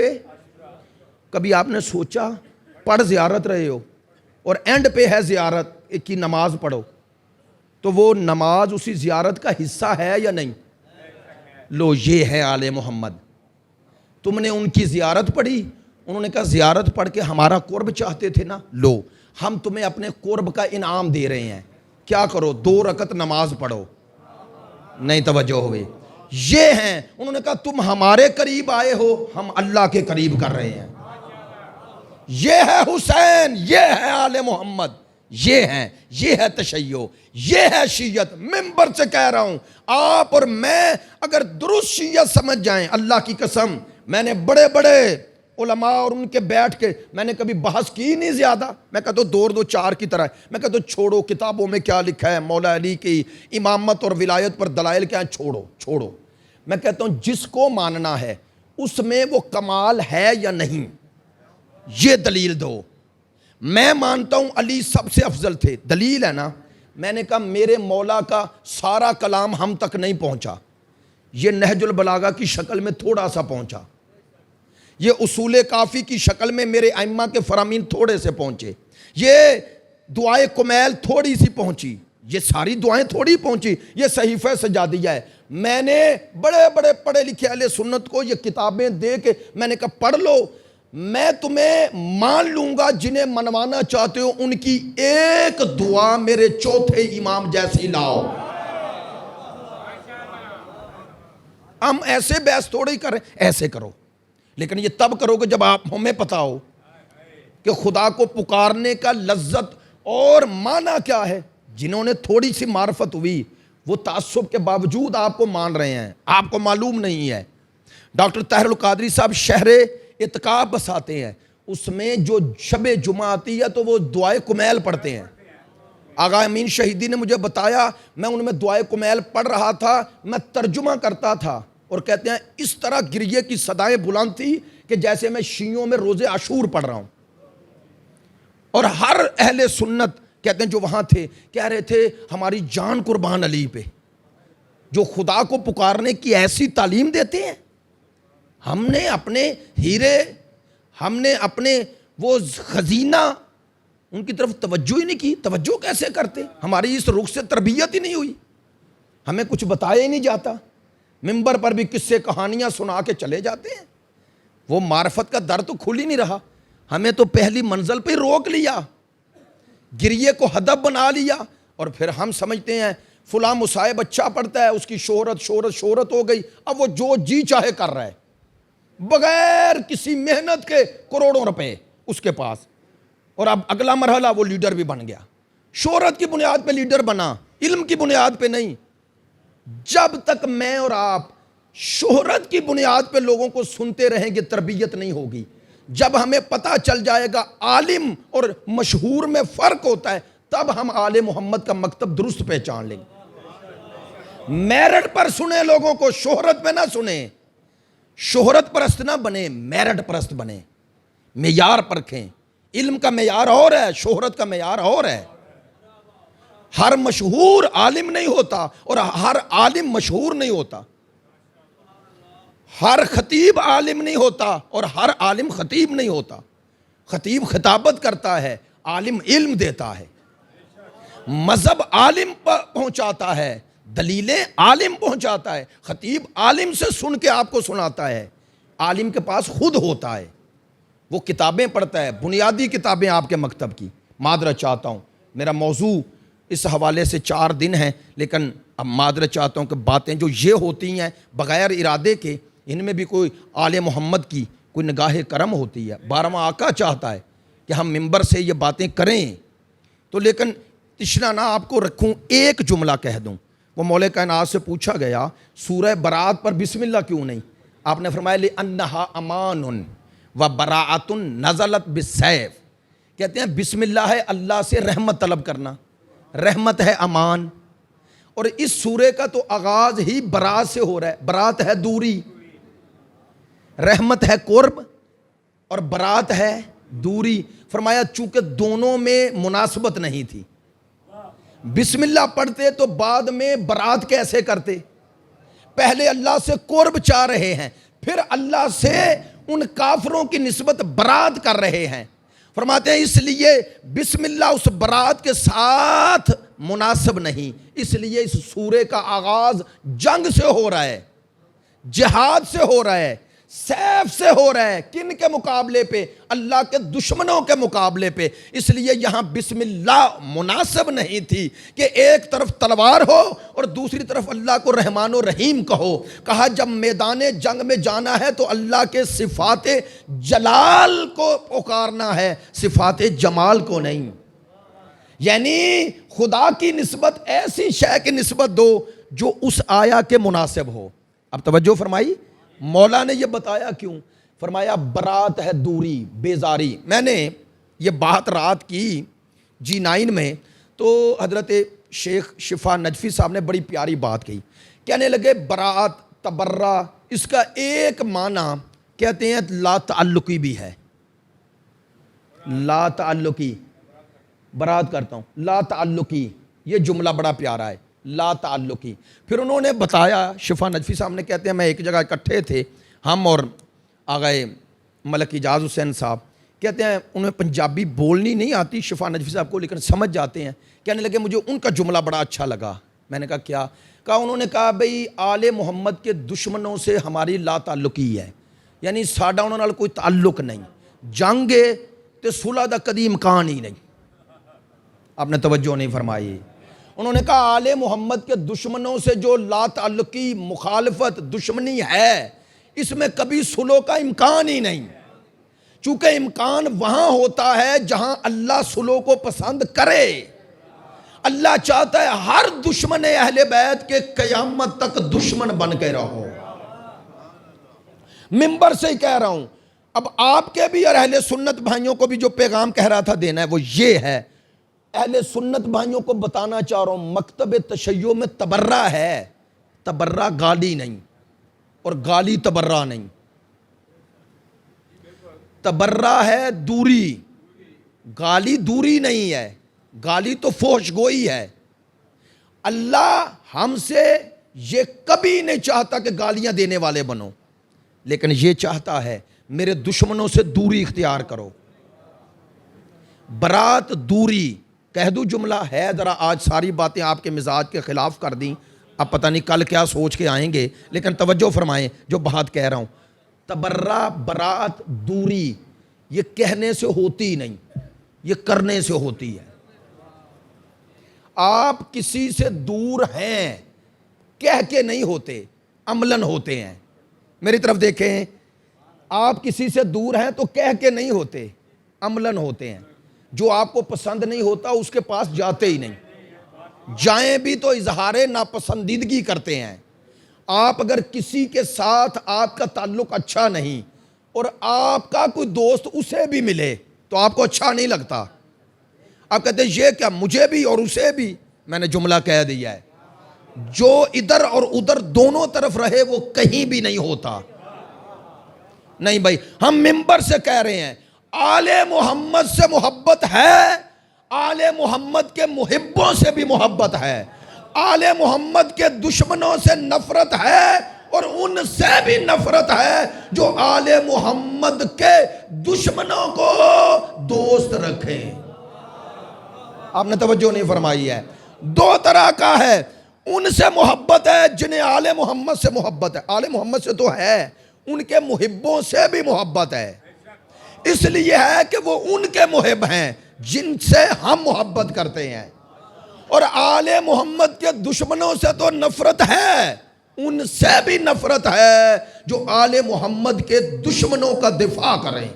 کبھی آپ نے سوچا پڑھ زیارت رہے ہو اور اینڈ پہ ہے زیارت کی نماز پڑھو، تو وہ نماز اسی زیارت کا حصہ ہے یا نہیں؟ لو یہ ہے آل محمد۔ تم نے ان کی زیارت پڑھی، انہوں نے کہا زیارت پڑھ کے ہمارا قرب چاہتے تھے نا، لو ہم تمہیں اپنے قرب کا انعام دے رہے ہیں، کیا کرو 2 رکعت نماز پڑھو۔ نہیں توجہ ہوئی؟ یہ ہیں، انہوں نے کہا تم ہمارے قریب آئے ہو، ہم اللہ کے قریب کر رہے ہیں۔ یہ ہے حسین، یہ ہے آل محمد، یہ ہے تشیع، یہ ہے شیعت۔ منبر سے کہہ رہا ہوں، آپ اور میں اگر درست شیعت سمجھ جائیں، اللہ کی قسم، میں نے بڑے بڑے علماء اور ان کے بیٹھ کے میں نے کبھی بحث کی نہیں زیادہ، میں کہتا ہوں 2 اور 2 4 کی طرح، میں کہتا ہوں چھوڑو کتابوں میں کیا لکھا ہے، مولا علی کی امامت اور ولایت پر دلائل کیا ہیں، چھوڑو۔ میں کہتا ہوں جس کو ماننا ہے اس میں وہ کمال ہے یا نہیں، یہ دلیل دو۔ میں مانتا ہوں علی سب سے افضل تھے، دلیل ہے نا؟ میں نے کہا میرے مولا کا سارا کلام ہم تک نہیں پہنچا، یہ نہج البلاغہ کی شکل میں تھوڑا سا پہنچا، یہ اصول کافی کی شکل میں میرے ائمہ کے فرامین تھوڑے سے پہنچے، یہ دعائے کمیل تھوڑی سی پہنچی، یہ ساری دعائیں تھوڑی پہنچی، یہ صحیفہ سجادیہ ہے۔ میں نے بڑے بڑے پڑھے لکھے اہل سنت کو یہ کتابیں دے کے میں نے کہا پڑھ لو، میں تمہیں مان لوں گا، جنہیں منوانا چاہتے ہو ان کی ایک دعا میرے چوتھے امام جیسی لاؤ۔ ہم ایسے بحث تھوڑی کریں، ایسے کرو، لیکن یہ تب کرو گے جب آپ ہمیں پتا ہو کہ خدا کو پکارنے کا لذت اور معنی کیا ہے۔ جنہوں نے تھوڑی سی معرفت ہوئی وہ تعصب کے باوجود آپ کو مان رہے ہیں، آپ کو معلوم نہیں ہے۔ ڈاکٹر طاہر القادری صاحب شہر اعتکاف بساتے ہیں، اس میں جو شب جمعہ آتی ہے تو وہ دعائے کمیل پڑھتے ہیں۔ آغا امین شہیدی نے مجھے بتایا، میں ان میں دعائے کمیل پڑھ رہا تھا، میں ترجمہ کرتا تھا، اور کہتے ہیں اس طرح گریے کی صدائیں بلند تھی کہ جیسے میں شیعوں میں روزے عاشور پڑھ رہا ہوں۔ اور ہر اہل سنت کہتے ہیں جو وہاں تھے کہہ رہے تھے ہماری جان قربان علی پہ، جو خدا کو پکارنے کی ایسی تعلیم دیتے ہیں۔ ہم نے اپنے ہیرے، ہم نے اپنے وہ خزینہ ان کی طرف توجہ ہی نہیں کی۔ توجہ کیسے کرتے؟ ہماری اس رخ سے تربیت ہی نہیں ہوئی، ہمیں کچھ بتایا ہی نہیں جاتا، ممبر پر بھی قصے کہانیاں سنا کے چلے جاتے ہیں۔ وہ معرفت کا در تو کھل ہی نہیں رہا، ہمیں تو پہلی منزل پہ روک لیا، گریے کو ہدف بنا لیا، اور پھر ہم سمجھتے ہیں فلاں مصائب اچھا پڑھتا ہے، اس کی شہرت ہو گئی، اب وہ جو جی چاہے کر رہا ہے، بغیر کسی محنت کے کروڑوں روپے اس کے پاس، اور اب اگلا مرحلہ وہ لیڈر بھی بن گیا۔ شہرت کی بنیاد پہ لیڈر بنا، علم کی بنیاد پہ نہیں۔ جب تک میں اور آپ شہرت کی بنیاد پہ لوگوں کو سنتے رہیں گے تربیت نہیں ہوگی۔ جب ہمیں پتہ چل جائے گا عالم اور مشہور میں فرق ہوتا ہے، تب ہم آل محمد کا مکتب درست پہچان لیں گے۔ میرٹ پر سنیں لوگوں کو، شہرت میں نہ سنیں، شہرت پرست نہ بنے، میرٹ پرست بنے، معیار پرکھیں۔ علم کا معیار اور ہے، شہرت کا معیار اور ہے۔ ہر مشہور عالم نہیں ہوتا اور ہر عالم مشہور نہیں ہوتا، ہر خطیب عالم نہیں ہوتا اور ہر عالم خطیب نہیں ہوتا۔ خطیب خطابت کرتا ہے، عالم علم دیتا ہے، مذہب عالم پہنچاتا ہے، دلیلیں عالم پہنچاتا ہے، خطیب عالم سے سن کے آپ کو سناتا ہے، عالم کے پاس خود ہوتا ہے، وہ کتابیں پڑھتا ہے، بنیادی کتابیں آپ کے مکتب کی۔ معذرت چاہتا ہوں، میرا موضوع اس حوالے سے 4 دن ہیں، لیکن اب معذرت چاہتا ہوں کہ باتیں جو یہ ہوتی ہیں بغیر ارادے کے، ان میں بھی کوئی آل محمد کی کوئی نگاہ کرم ہوتی ہے۔ 12واں آقا چاہتا ہے کہ ہم ممبر سے یہ باتیں کریں، تو لیکن تشنا نہ آپ کو رکھوں، ایک جملہ کہہ دوں۔ وہ مولا کائنات سے پوچھا گیا سورہ برات پر بسم اللہ کیوں نہیں؟ آپ نے فرمایا لِأَنَّهَا أَمَانٌ وَبَرَاءَةٌ نَزَلَتْ بِالسَّيْفِ، کہتے ہیں بسم اللہ ہے اللہ سے رحمت طلب کرنا، رحمت ہے امان، اور اس سورے کا تو آغاز ہی برات سے ہو رہا ہے۔ برات ہے دوری، رحمت ہے قرب اور برات ہے دوری۔ فرمایا چونکہ دونوں میں مناسبت نہیں تھی، بسم اللہ پڑھتے تو بعد میں برات کیسے کرتے؟ پہلے اللہ سے قرب چاہ رہے ہیں، پھر اللہ سے ان کافروں کی نسبت برات کر رہے ہیں۔ فرماتے ہیں اس لیے بسم اللہ اس برات کے ساتھ مناسب نہیں، اس لیے اس سورے کا آغاز جنگ سے ہو رہا ہے، جہاد سے ہو رہا ہے، سیف سے ہو رہا ہے۔ کن کے مقابلے پہ؟ اللہ کے دشمنوں کے مقابلے پہ۔ اس لیے یہاں بسم اللہ مناسب نہیں تھی کہ ایک طرف تلوار ہو اور دوسری طرف اللہ کو رحمان و رحیم کہو۔ کہا جب میدان جنگ میں جانا ہے تو اللہ کے صفات جلال کو پکارنا ہے، صفات جمال کو نہیں۔ یعنی خدا کی نسبت ایسی شے کی نسبت دو جو اس آیا کے مناسب ہو۔ اب توجہ فرمائی، مولا نے یہ بتایا کیوں؟ فرمایا برات ہے دوری، بیزاری۔ میں نے یہ بات رات کی G9 میں، تو حضرت شیخ شفا نجفی صاحب نے بڑی پیاری بات کہی، کہنے لگے برات تبرہ اس کا ایک معنی کہتے ہیں لا تعلقی بھی ہے، لا تعلقی، برات کرتا ہوں لا تعلقی، یہ جملہ بڑا پیارا ہے، لا تعلقی۔ پھر انہوں نے بتایا، شفا نجفی صاحب نے کہتے ہیں میں ایک جگہ اکٹھے تھے ہم اور آگئے ملک اعجاز حسین صاحب، کہتے ہیں انہیں پنجابی بولنی نہیں آتی شفا نجفی صاحب کو، لیکن سمجھ جاتے ہیں۔ کہنے لگے مجھے ان کا جملہ بڑا اچھا لگا۔ میں نے کہا کیا؟ کہا انہوں نے کہا بھئی آل محمد کے دشمنوں سے ہماری لا تعلقی ہے، یعنی ساڈا انہوں نے کوئی تعلق نہیں، جنگے تے صلح دا کدی امکان ہی نہیں۔ آپ نے توجہ نہیں فرمائی۔ انہوں نے کہا آل محمد کے دشمنوں سے جو لا تعلقی، مخالفت، دشمنی ہے، اس میں کبھی صلح کا امکان ہی نہیں، چونکہ امکان وہاں ہوتا ہے جہاں اللہ صلح کو پسند کرے۔ اللہ چاہتا ہے ہر دشمن اہل بیت کے قیامت تک دشمن بن کے رہو۔ ممبر سے ہی کہہ رہا ہوں، اب آپ کے بھی اور اہل سنت بھائیوں کو بھی جو پیغام کہہ رہا تھا دینا ہے وہ یہ ہے، اہل سنت بھائیوں کو بتانا چاہ رہا ہوں مکتب تشیع میں تبرہ ہے، تبرہ گالی نہیں اور گالی تبرہ نہیں، تبرہ ہے دوری، گالی دوری نہیں ہے، گالی تو فحش گوئی ہے۔ اللہ ہم سے یہ کبھی نہیں چاہتا کہ گالیاں دینے والے بنو، لیکن یہ چاہتا ہے میرے دشمنوں سے دوری اختیار کرو۔ برات دوری، کہہ دوں جملہ ہے، ذرا آج ساری باتیں آپ کے مزاج کے خلاف کر دیں، اب پتہ نہیں کل کیا سوچ کے آئیں گے، لیکن توجہ فرمائیں جو بات کہہ رہا ہوں۔ تبرہ، برات، دوری یہ کہنے سے ہوتی نہیں، یہ کرنے سے ہوتی ہے۔ آپ کسی سے دور ہیں کہہ کے نہیں ہوتے، عملاً ہوتے ہیں۔ میری طرف دیکھیں، آپ کسی سے دور ہیں تو کہہ کے نہیں ہوتے، عملاً ہوتے ہیں۔ جو آپ کو پسند نہیں ہوتا اس کے پاس جاتے ہی نہیں، جائیں بھی تو اظہار ناپسندیدگی کرتے ہیں۔ آپ اگر کسی کے ساتھ آپ کا تعلق اچھا نہیں اور آپ کا کوئی دوست اسے بھی ملے تو آپ کو اچھا نہیں لگتا۔ آپ کہتے ہیں یہ کیا، مجھے بھی اور اسے بھی؟ میں نے جملہ کہہ دیا ہے، جو ادھر اور ادھر دونوں طرف رہے وہ کہیں بھی نہیں ہوتا۔ نہیں بھائی، ہم ممبر سے کہہ رہے ہیں آل محمد سے محبت ہے، آل محمد کے محبوں سے بھی محبت ہے، آل محمد کے دشمنوں سے نفرت ہے اور ان سے بھی نفرت ہے جو آل محمد کے دشمنوں کو دوست رکھیں۔ آپ نے توجہ نہیں فرمائی ہے؟ دو طرح کا ہے، ان سے محبت ہے جنہیں آل محمد سے محبت ہے، آل محمد سے تو ہے، ان کے محبوں سے بھی محبت ہے، اس لیے ہے کہ وہ ان کے محب ہیں جن سے ہم محبت کرتے ہیں، اور آل محمد کے دشمنوں سے تو نفرت ہے، ان سے بھی نفرت ہے جو آل محمد کے دشمنوں کا دفاع کریں۔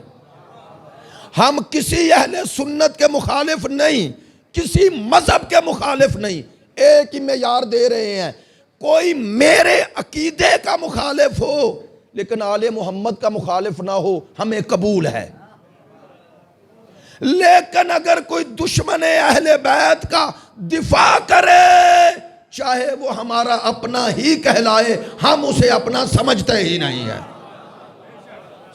ہم کسی اہل سنت کے مخالف نہیں، کسی مذہب کے مخالف نہیں، ایک ہی معیار دے رہے ہیں، کوئی میرے عقیدے کا مخالف ہو لیکن آل محمد کا مخالف نہ ہو، ہمیں قبول ہے، لیکن اگر کوئی دشمن اہل بیت کا دفاع کرے چاہے وہ ہمارا اپنا ہی کہلائے، ہم اسے اپنا سمجھتے ہی نہیں ہیں۔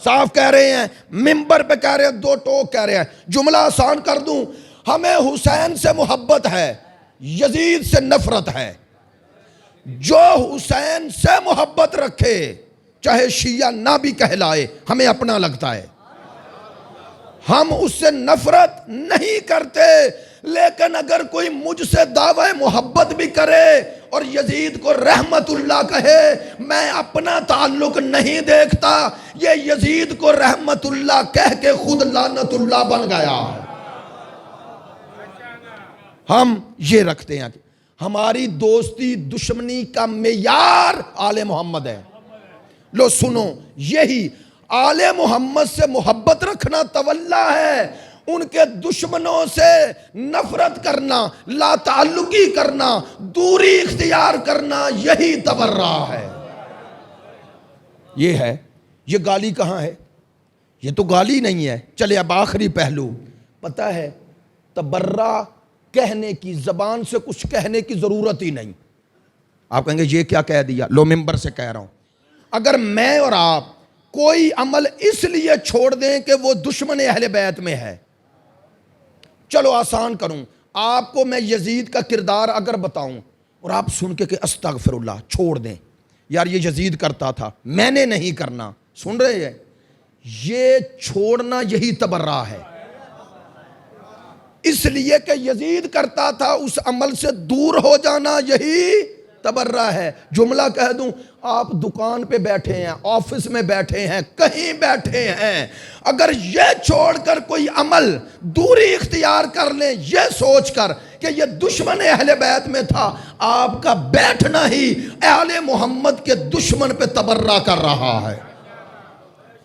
صاف کہہ رہے ہیں، ممبر پہ کہہ رہے ہیں، دو ٹوک کہہ رہے ہیں، جملہ آسان کر دوں، ہمیں حسین سے محبت ہے، یزید سے نفرت ہے۔ جو حسین سے محبت رکھے چاہے شیعہ نہ بھی کہلائے ہمیں اپنا لگتا ہے، ہم اس سے نفرت نہیں کرتے، لیکن اگر کوئی مجھ سے دعوی محبت بھی کرے اور یزید کو رحمت اللہ کہے، میں اپنا تعلق نہیں دیکھتا، یہ یزید کو رحمت اللہ کہہ کے خود لعنت اللہ بن گیا۔ ہم یہ رکھتے ہیں کہ ہماری دوستی دشمنی کا معیار آل محمد ہے۔ لو سنو، یہی آل محمد سے محبت رکھنا تولا ہے، ان کے دشمنوں سے نفرت کرنا، لا تعلقی کرنا، دوری اختیار کرنا، یہی تبرہ ہے۔ یہ ہے، یہ گالی کہاں ہے؟ یہ تو گالی نہیں ہے۔ چلے اب آخری پہلو، پتہ ہے تبرہ کہنے کی، زبان سے کچھ کہنے کی ضرورت ہی نہیں۔ آپ کہیں گے یہ کیا کہہ دیا؟ لو ممبر سے کہہ رہا ہوں، اگر میں اور آپ کوئی عمل اس لیے چھوڑ دیں کہ وہ دشمن اہل بیت میں ہے، چلو آسان کروں، آپ کو میں یزید کا کردار اگر بتاؤں اور آپ سن کے کہ استغفر اللہ، چھوڑ دیں یار یہ یزید کرتا تھا، میں نے نہیں کرنا، سن رہے ہیں؟ یہ چھوڑنا یہی تبرہ ہے، اس لیے کہ یزید کرتا تھا، اس عمل سے دور ہو جانا یہی تبرہ ہے۔ جملہ کہہ دوں، آپ دکان پہ بیٹھے ہیں، آفس میں بیٹھے ہیں، کہیں بیٹھے ہیں، اگر یہ چھوڑ کر کوئی عمل دوری اختیار کر لیں یہ سوچ کر کہ یہ دشمن اہل بیت میں تھا، آپ کا بیٹھنا ہی اہل محمد کے دشمن پہ تبرہ کر رہا ہے۔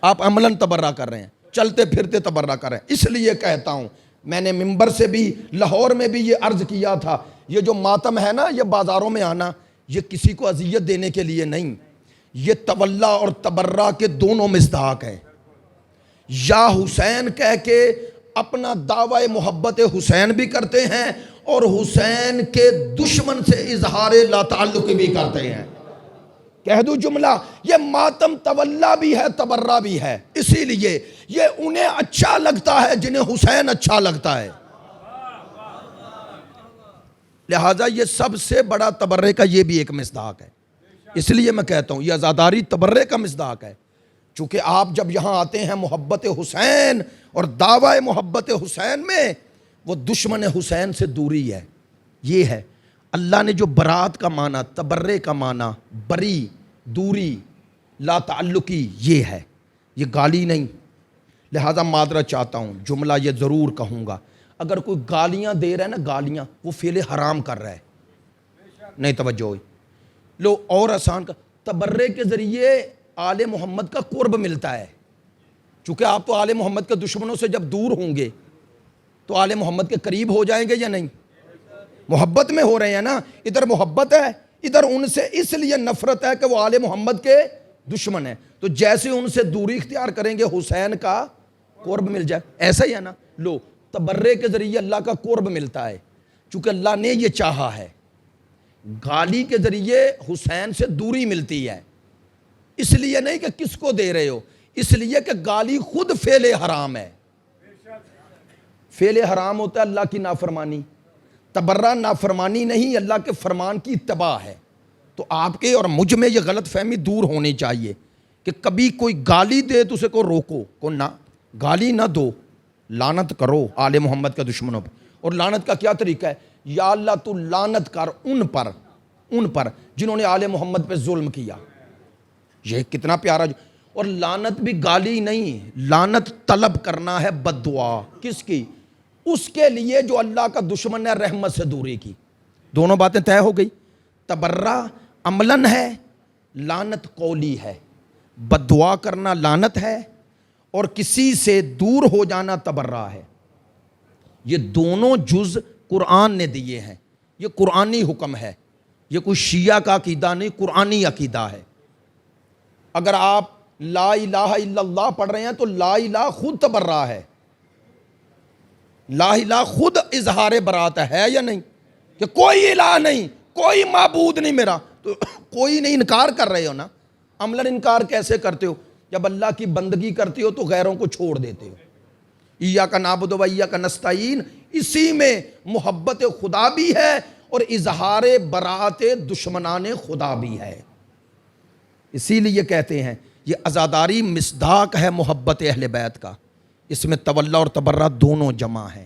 آپ عملاً تبرہ کر رہے ہیں، چلتے پھرتے تبرہ کر رہے ہیں۔ اس لیے کہتا ہوں، میں نے ممبر سے بھی لاہور میں بھی یہ عرض کیا تھا، یہ جو ماتم ہے نا، یہ بازاروں میں آنا، یہ کسی کو اذیت دینے کے لیے نہیں، یہ تولا اور تبرہ کے دونوں مصداق ہیں۔ یا حسین کہہ کے اپنا دعوی محبت حسین بھی کرتے ہیں اور حسین کے دشمن سے اظہار لا تعلق بھی کرتے ہیں۔ کہہ دوں جملہ، یہ ماتم تولا بھی ہے، تبرہ بھی ہے، اسی لیے یہ انہیں اچھا لگتا ہے جنہیں حسین اچھا لگتا ہے، لہٰذا یہ سب سے بڑا تبرے کا یہ بھی ایک مصداق ہے۔ اس لیے میں کہتا ہوں یہ عزاداری تبرے کا مصداق ہے، چونکہ آپ جب یہاں آتے ہیں محبت حسین اور دعوی محبت حسین میں، وہ دشمن حسین سے دوری ہے۔ یہ ہے اللہ نے جو برات کا معنی، تبرے کا معنی، بری، دوری، لا تعلقی، یہ ہے، یہ گالی نہیں۔ لہذا معذرت چاہتا ہوں، جملہ یہ ضرور کہوں گا، اگر کوئی گالیاں دے رہا ہے نا، گالیاں، وہ فعل حرام کر رہا ہے، نہیں توجہ ہوئی؟ لو اور آسان کا، تبرے کے ذریعے آل محمد کا قرب ملتا ہے، چونکہ آپ تو آل محمد کے دشمنوں سے جب دور ہوں گے تو آل محمد کے قریب ہو جائیں گے یا نہیں؟ محبت میں ہو رہے ہیں نا، ادھر محبت ہے، ادھر ان سے اس لیے نفرت ہے کہ وہ آل محمد کے دشمن ہیں، تو جیسے ان سے دوری اختیار کریں گے حسین کا قرب مل جائے، ایسا ہی ہے نا۔ لو تبرے کے ذریعے اللہ کا قرب ملتا ہے، چونکہ اللہ نے یہ چاہا ہے۔ گالی کے ذریعے حسین سے دوری ملتی ہے، اس لیے نہیں کہ کس کو دے رہے ہو، اس لیے کہ گالی خود فعل حرام ہے۔ فعل حرام ہوتا ہے اللہ کی نافرمانی، تبرہ نافرمانی نہیں، اللہ کے فرمان کی اتباع ہے۔ تو آپ کے اور مجھ میں یہ غلط فہمی دور ہونی چاہیے کہ کبھی کوئی گالی دے تو اسے کو روکو، کو نہ گالی نہ دو، لعنت کرو آل محمد کے دشمنوں پر۔ اور لعنت کا کیا طریقہ ہے؟ یا اللہ تو لعنت کر ان پر جنہوں نے آل محمد پہ ظلم کیا۔ یہ کتنا پیارا اور لعنت بھی گالی نہیں، لعنت طلب کرنا ہے بد دعا، کس کی؟ اس کے لیے جو اللہ کا دشمن نے رحمت سے دوری کی۔ دونوں باتیں طے ہو گئی، تبرہ عملاً ہے، لعنت قولی ہے۔ بد دعا کرنا لعنت ہے اور کسی سے دور ہو جانا تبرہ ہے۔ یہ دونوں جز قرآن نے دیے ہیں، یہ قرآنی حکم ہے، یہ کوئی شیعہ کا عقیدہ نہیں، قرآنی عقیدہ ہے۔ اگر آپ لا الہ الا اللہ پڑھ رہے ہیں تو لا الہ خود تبرہ ہے، لا الہ خود اظہار برات ہے یا نہیں؟ کہ کوئی الہ نہیں، کوئی معبود نہیں میرا، تو کوئی نہیں، انکار کر رہے ہو نا۔ عملاً انکار کیسے کرتے ہو؟ جب اللہ کی بندگی کرتے ہو تو غیروں کو چھوڑ دیتے ہو۔ ایاک نعبد و ایاک نستعین، اسی میں محبت خدا بھی ہے اور اظہار برات دشمنان خدا بھی ہے۔ اسی لیے کہتے ہیں یہ عزاداری مصداق ہے محبت اہل بیت کا، اس میں تولی اور تبرہ دونوں جمع ہیں۔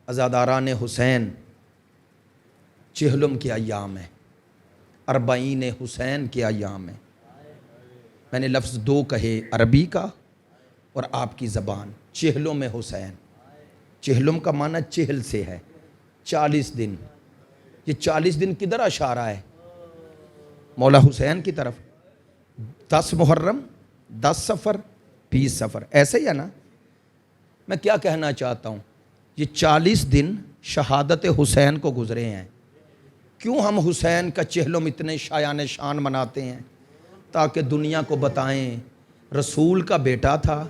عزاداران حسین چہلم کے ایام ہے، اربعین حسین کے ایام ہے۔ میں نے لفظ دو کہے، عربی کا اور آپ کی زبان۔ چہلم حسین، چہلم کا معنی چہل سے ہے، 40 دن۔ یہ 40 دن کدھر اشارہ ہے؟ مولا حسین کی طرف۔ 10 محرم، 10 صفر، 20 صفر، ایسے ہی ہے نا؟ میں کیا کہنا چاہتا ہوں، یہ 40 دن شہادت حسین کو گزرے ہیں۔ کیوں ہم حسین کا چہلم اتنے شایان شان مناتے ہیں؟ تاکہ دنیا کو بتائیں رسول کا بیٹا تھا،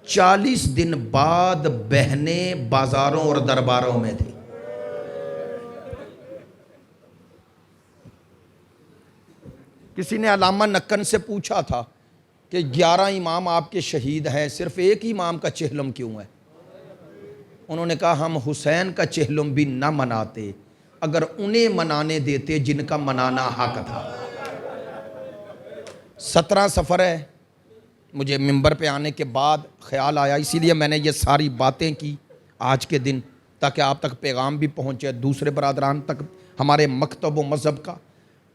40 دن بعد بہنیں بازاروں اور درباروں میں تھی۔ کسی نے علامہ نکن سے پوچھا تھا کہ 11 امام آپ کے شہید ہیں، صرف ایک امام کا چہلم کیوں ہے؟ انہوں نے کہا ہم حسین کا چہلم بھی نہ مناتے اگر انہیں منانے دیتے جن کا منانا حق تھا۔ 17 صفر ہے، مجھے ممبر پہ آنے کے بعد خیال آیا، اسی لیے میں نے یہ ساری باتیں کی آج کے دن، تاکہ آپ تک پیغام بھی پہنچے، دوسرے برادران تک ہمارے مکتب و مذہب کا۔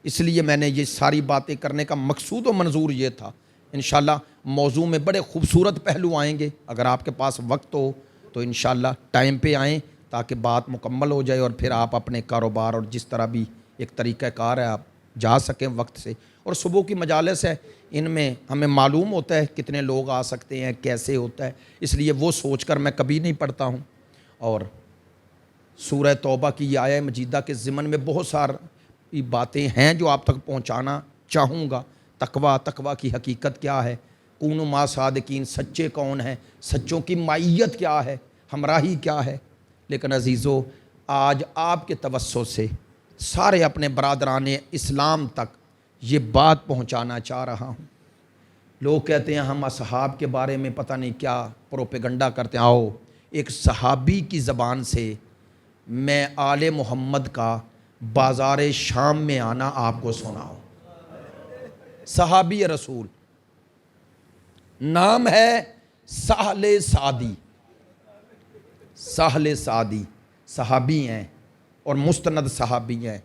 اس لیے میں نے یہ ساری باتیں کرنے کا مقصود و منظور یہ تھا۔ انشاءاللہ موضوع میں بڑے خوبصورت پہلو آئیں گے، اگر آپ کے پاس وقت ہو تو انشاءاللہ ٹائم پہ آئیں تاکہ بات مکمل ہو جائے اور پھر آپ اپنے کاروبار اور جس طرح بھی ایک طریقہ کار ہے آپ جا سکیں وقت سے۔ اور صبح کی مجالس ہے، ان میں ہمیں معلوم ہوتا ہے کتنے لوگ آ سکتے ہیں، کیسے ہوتا ہے، اس لیے وہ سوچ کر میں کبھی نہیں پڑھتا ہوں۔ اور سورہ توبہ کی یہ آیہ مجیدہ کے ضمن میں بہت ساری باتیں ہیں جو آپ تک پہنچانا چاہوں گا۔ تقویٰ کی حقیقت کیا ہے، کونوا مع صادقین، سچے کون ہیں، سچوں کی معیت کیا ہے، ہمراہی کیا ہے۔ لیکن عزیزو، آج آپ کے توسط سے سارے اپنے برادران اسلام تک یہ بات پہنچانا چاہ رہا ہوں۔ لوگ کہتے ہیں ہم اصحاب کے بارے میں پتہ نہیں کیا پروپیگنڈا کرتے ہیں، آؤ ایک صحابی کی زبان سے میں آل محمد کا بازار شام میں آنا آپ کو سناؤں۔ صحابی رسول، نام ہے سہل سعدی۔ سہل سعدی صحابی ہیں اور مستند صحابی ہیں۔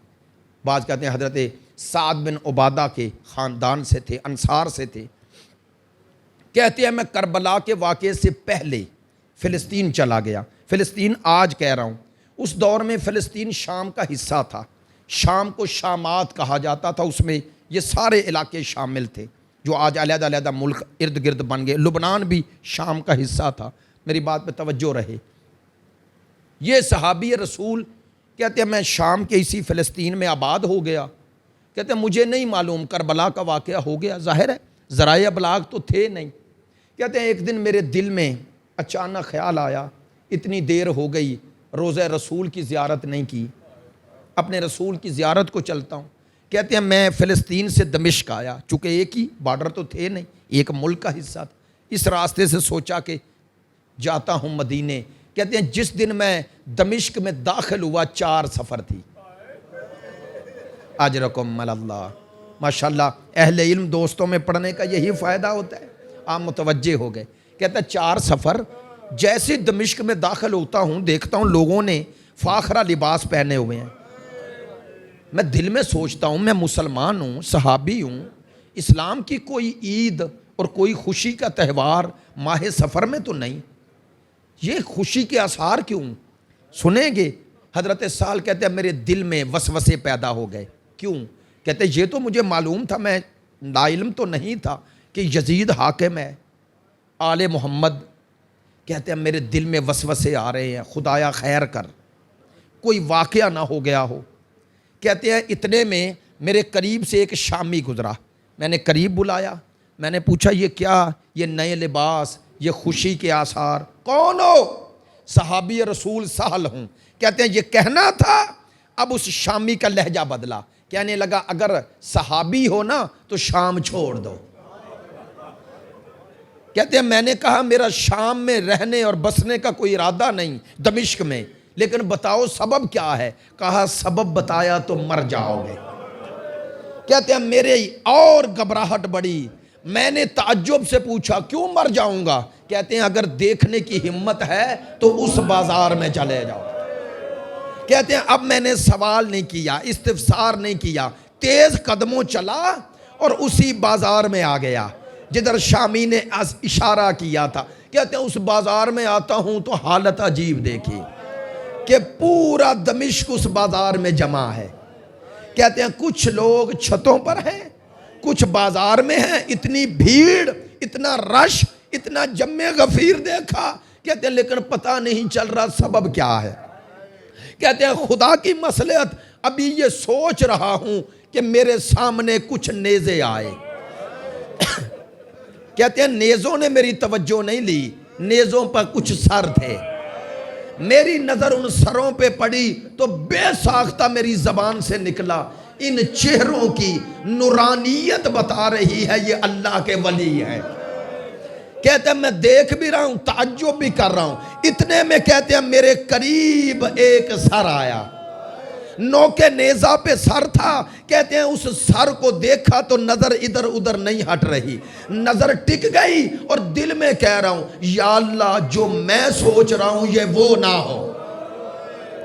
بعض کہتے ہیں حضرت سعد بن عبادہ کے خاندان سے تھے، انصار سے تھے۔ کہتے ہیں میں کربلا کے واقعے سے پہلے فلسطین چلا گیا۔ فلسطین آج کہہ رہا ہوں، اس دور میں فلسطین شام کا حصہ تھا، شام کو شامات کہا جاتا تھا، اس میں یہ سارے علاقے شامل تھے جو آج علیحدہ علیحدہ ملک ارد گرد بن گئے۔ لبنان بھی شام کا حصہ تھا، میری بات پہ توجہ رہے۔ یہ صحابی رسول کہتے ہیں میں شام کے اسی فلسطین میں آباد ہو گیا۔ کہتے ہیں مجھے نہیں معلوم کربلا کا واقعہ ہو گیا، ظاہر ہے ذرائع ابلاغ تو تھے نہیں۔ کہتے ہیں ایک دن میرے دل میں اچانک خیال آیا، اتنی دیر ہو گئی روضہ رسول کی زیارت نہیں کی، اپنے رسول کی زیارت کو چلتا ہوں۔ کہتے ہیں میں فلسطین سے دمشق آیا، چونکہ ایک ہی بارڈر تو تھے نہیں، ایک ملک کا حصہ تھا، اس راستے سے سوچا کہ جاتا ہوں مدینے۔ کہتے ہیں جس دن میں دمشق میں داخل ہوا 4 سفر تھی۔ اجرکم اللہ، ماشاءاللہ اہل علم دوستوں میں پڑھنے کا یہی فائدہ ہوتا ہے، آپ متوجہ ہو گئے۔ کہتا ہے 4 سفر، جیسے دمشق میں داخل ہوتا ہوں دیکھتا ہوں لوگوں نے فاخرہ لباس پہنے ہوئے ہیں۔ میں دل میں سوچتا ہوں میں مسلمان ہوں، صحابی ہوں، اسلام کی کوئی عید اور کوئی خوشی کا تہوار ماہ سفر میں تو نہیں، یہ خوشی کے آثار کیوں؟ سنیں گے حضرت سال کہتے ہیں میرے دل میں وسوسے پیدا ہو گئے۔ کیوں؟ کہتے ہیں یہ تو مجھے معلوم تھا، میں لا علم تو نہیں تھا کہ یزید حاکم ہے، آل محمد۔ کہتے ہیں میرے دل میں وسوسے آ رہے ہیں، خدایا خیر کر، کوئی واقعہ نہ ہو گیا ہو۔ کہتے ہیں اتنے میں میرے قریب سے ایک شامی گزرا، میں نے قریب بلایا، میں نے پوچھا یہ کیا، یہ نئے لباس، یہ خوشی کے آثار، کون ہو؟ صحابی رسول سہل ہوں۔ کہتے ہیں یہ کہنا تھا، اب اس شامی کا لہجہ بدلا، کہنے لگا اگر صحابی ہو نا تو شام چھوڑ دو۔ کہتے ہیں میں نے کہا میرا شام میں رہنے اور بسنے کا کوئی ارادہ نہیں، دمشق میں، لیکن بتاؤ سبب کیا ہے؟ کہا سبب بتایا تو مر جاؤ گے۔ کہتے ہیں میرے اور گھبراہٹ بڑی، میں نے تعجب سے پوچھا کیوں مر جاؤں گا؟ کہتے ہیں اگر دیکھنے کی ہمت ہے تو اس بازار میں چلے جاؤ۔ کہتے ہیں اب میں نے سوال نہیں کیا، استفسار نہیں کیا، تیز قدموں چلا اور اسی بازار میں آ گیا جدھر شامی نے اشارہ کیا تھا۔ کہتے ہیں اس بازار میں آتا ہوں تو حالت عجیب دیکھی کہ پورا دمشق اس بازار میں جمع ہے۔ کہتے ہیں کچھ لوگ چھتوں پر ہیں، کچھ بازار میں ہیں، اتنی بھیڑ، اتنا رش، اتنا جمع غفیر دیکھا۔ کہتے ہیں لیکن پتہ نہیں چل رہا سبب کیا ہے۔ کہتے ہیں خدا کی مصلحت، ابھی یہ سوچ رہا ہوں کہ میرے سامنے کچھ نیزے آئے۔ کہتے ہیں نیزوں نے میری توجہ نہیں لی، نیزوں پر کچھ سر تھے، میری نظر ان سروں پہ پڑی تو بے ساختہ میری زبان سے نکلا ان چہروں کی نورانیت بتا رہی ہے یہ اللہ کے ولی ہیں۔ کہتے ہیں میں دیکھ بھی رہا ہوں، تعجب بھی کر رہا ہوں، اتنے میں کہتے ہیں میرے قریب ایک سر آیا، نوکے نیزہ پہ سر تھا۔ کہتے ہیں اس سر کو دیکھا تو نظر ادھر ادھر نہیں ہٹ رہی، نظر ٹک گئی اور دل میں کہہ رہا ہوں یا اللہ جو میں سوچ رہا ہوں یہ وہ نہ ہو۔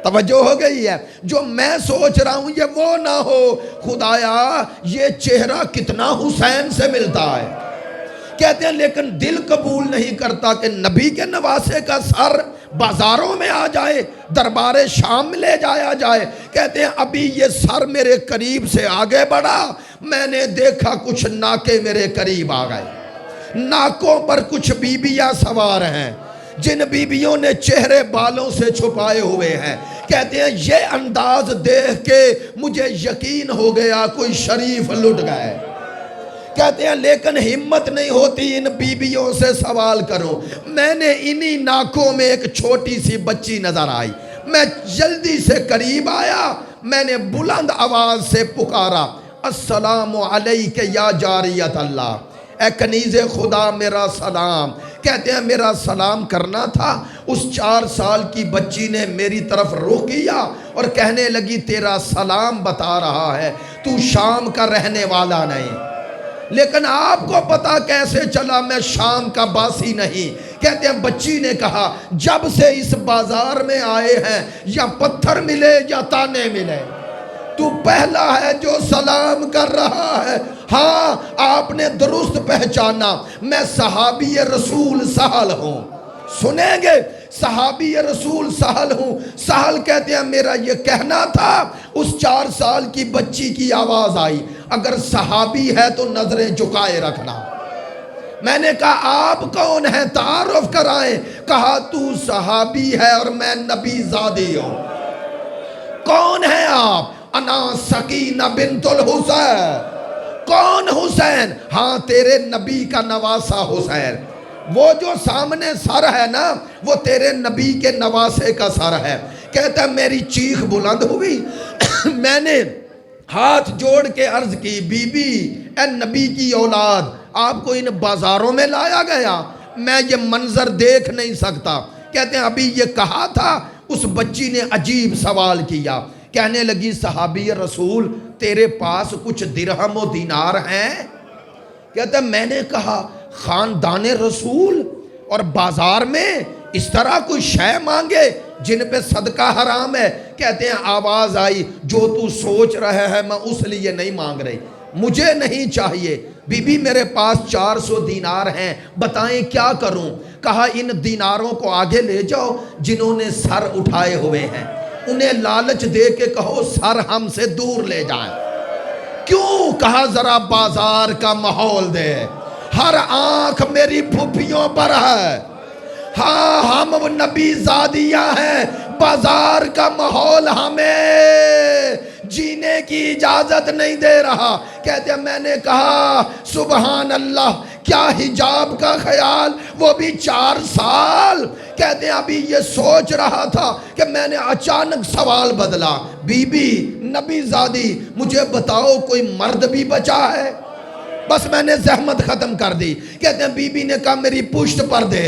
توجہ ہو گئی ہے؟ جو میں سوچ رہا ہوں یہ وہ نہ ہو۔ خدایا یہ چہرہ کتنا حسین سے ملتا ہے۔ کہتے ہیں لیکن دل قبول نہیں کرتا کہ نبی کے نواسے کا سر بازاروں میں آ جائے، دربار شام میں لے جایا جائے۔ کہتے ہیں ابھی یہ سر میرے قریب سے آگے بڑھا، میں نے دیکھا کچھ ناکے میرے قریب آ گئے، ناکوں پر کچھ بیبیاں سوار ہیں جن بیبیوں نے چہرے بالوں سے چھپائے ہوئے ہیں۔ کہتے ہیں یہ انداز دیکھ کے مجھے یقین ہو گیا کوئی شریف لٹ گئے۔ کہتے ہیں لیکن ہمت نہیں ہوتی ان بیبیوں سے سوال کروں۔ میں نے انہی ناکوں میں ایک چھوٹی سی بچی نظر آئی، میں جلدی سے قریب آیا، میں نے بلند آواز سے پکارا السلام علیک یا جاریت اللہ، اے کنیز خدا میرا سلام۔ کہتے ہیں میرا سلام کرنا تھا، اس 4 سال کی بچی نے میری طرف رخ کیا اور کہنے لگی تیرا سلام بتا رہا ہے تو شام کا رہنے والا نہیں۔ لیکن آپ کو پتا کیسے چلا میں شام کا باسی نہیں؟ کہتے ہیں بچی نے کہا جب سے اس بازار میں آئے ہیں یا پتھر ملے یا تانے ملے تو پہلا ہے جو سلام کر رہا ہے۔ ہاں آپ نے درست پہچانا، میں صحابی رسول سہل ہوں۔ سنیں گے صحابی رسول سہل ہوں۔ سہل کہتے ہیں میرا یہ کہنا تھا، اس 4 سال کی بچی کی آواز آئی اگر صحابی ہے تو نظریں جھکائے رکھنا۔ میں نے کہا آپ کون ہیں، تعارف کرائیں۔ کہا تو صحابی ہے اور میں نبی زادی ہوں۔ کون ہیں آپ؟ انا سکینہ بنت الحسین۔ کون حسین؟ ہاں تیرے نبی کا نواسہ حسین۔ وہ جو سامنے سر ہے نا وہ تیرے نبی کے نواسے کا سر ہے۔ کہتا ہے میری چیخ بلند ہوئی، میں نے ہاتھ جوڑ کے عرض کی، بی بی اے نبی کی اولاد، آپ کو ان بازاروں میں لایا گیا، میں یہ منظر دیکھ نہیں سکتا۔ کہتے ہیں ابھی یہ کہا تھا اس بچی نے عجیب سوال کیا، کہنے لگی صحابی رسول تیرے پاس کچھ درہم و دینار ہیں؟ کہتے ہیں میں نے کہا خاندان رسول اور بازار میں اس طرح کوئی شے مانگے جن پہ صدقہ حرام ہے؟ کہتے ہیں آواز آئی جو تو سوچ رہے ہے میں اس لیے نہیں مانگ رہی، مجھے نہیں چاہیے۔ بی بی میرے پاس 400 دینار ہیں، بتائیں کیا کروں؟ کہا ان دیناروں کو آگے لے جاؤ جنہوں نے سر اٹھائے ہوئے ہیں، انہیں لالچ دے کے کہو سر ہم سے دور لے جائیں۔ کیوں؟ کہا ذرا بازار کا ماحول دے، ہر آنکھ میری پھوپھیوں پر ہے، ہاں ہم نبی زادیاں ہیں، بازار کا ماحول ہمیں جینے کی اجازت نہیں دے رہا۔ کہتے ہیں میں نے کہا سبحان اللہ، کیا حجاب کا خیال، وہ بھی 4 سال۔ کہتے ہیں ابھی یہ سوچ رہا تھا کہ میں نے اچانک سوال بدلا، بی بی نبی زادی مجھے بتاؤ کوئی مرد بھی بچا ہے؟ بس میں نے زحمت ختم کر دی۔ کہتے ہیں بی بی نے کہا میری پشت پر دے،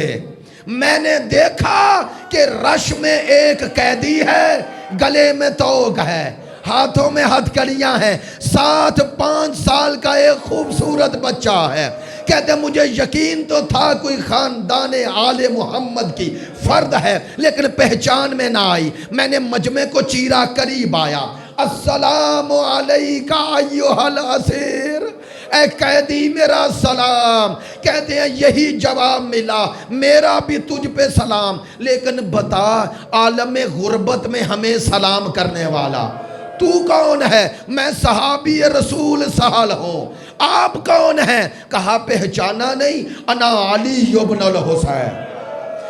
میں نے دیکھا کہ رش میں ایک قیدی ہے، گلے میں توق ہے، ہاتھوں میں ہتھ کڑیاں ہیں، ساتھ 5 سال کا ایک خوبصورت بچہ ہے۔ کہتے ہیں مجھے یقین تو تھا کوئی خاندان آل محمد کی فرد ہے، لیکن پہچان میں نہ آئی۔ میں نے مجمع کو چیرا، قریب آیا، السلام علیکہ ایھا الاسیر، اے قیدی میرا سلام۔ کہتے ہیں یہی جواب ملا، میرا بھی تجھ پہ سلام، لیکن بتا عالم غربت میں ہمیں سلام کرنے والا تو کون ہے؟ میں صحابی رسول سہل ہوں۔ آپ کون ہیں؟ کہا پہچانا نہیں، انا علی ابن الحسین،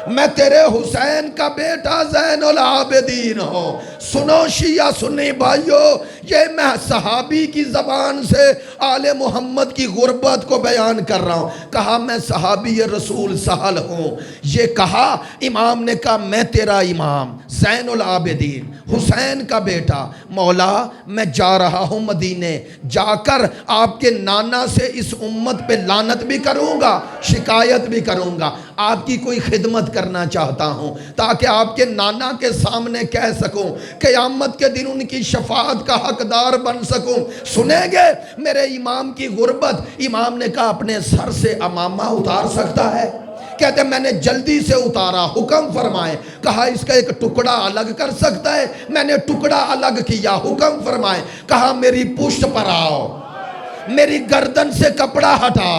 میں تیرے حسین کا بیٹا زین العابدین ہوں۔ سنو شیعہ سنی بھائیو، یہ میں صحابی کی زبان سے آل محمد کی غربت کو بیان کر رہا ہوں۔ کہا میں صحابی رسول سہل ہوں۔ یہ کہا امام نے کہا میں تیرا امام زین العابدین حسین کا بیٹا، مولا میں جا رہا ہوں مدینے، جا کر آپ کے نانا سے اس امت پہ لعنت بھی کروں گا، شکایت بھی کروں گا، آپ کی کوئی خدمت کرنا چاہتا ہوں تاکہ آپ کے نانا کے سامنے کہہ سکوں، قیامت کے دن ان کی شفاعت کا حقدار بن سکوں۔ سنیں گے میرے امام کی غربت؟ امام نے کہا اپنے سر سے امامہ اتار سکتا ہے؟ کہتے ہیں میں نے جلدی سے اتارا، حکم فرمائے۔ کہا اس کا ایک ٹکڑا الگ کر سکتا ہے؟ میں نے ٹکڑا الگ کیا، حکم فرمائے۔ کہا میری پشت پر آؤ، میری گردن سے کپڑا ہٹا،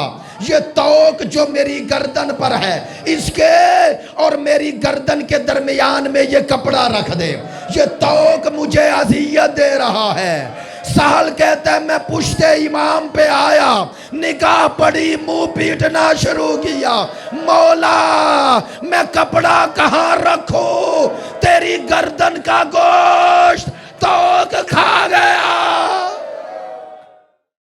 یہ توق جو میری گردن پر ہے اس کے اور میری گردن کے درمیان میں یہ کپڑا رکھ دے، یہ توق مجھے اذیت دے رہا ہے۔ سہل کہتا ہے میں پشت امام پہ آیا، نگاہ پڑی، منہ پیٹنا شروع کیا، مولا میں کپڑا کہاں رکھوں؟ تیری گردن کا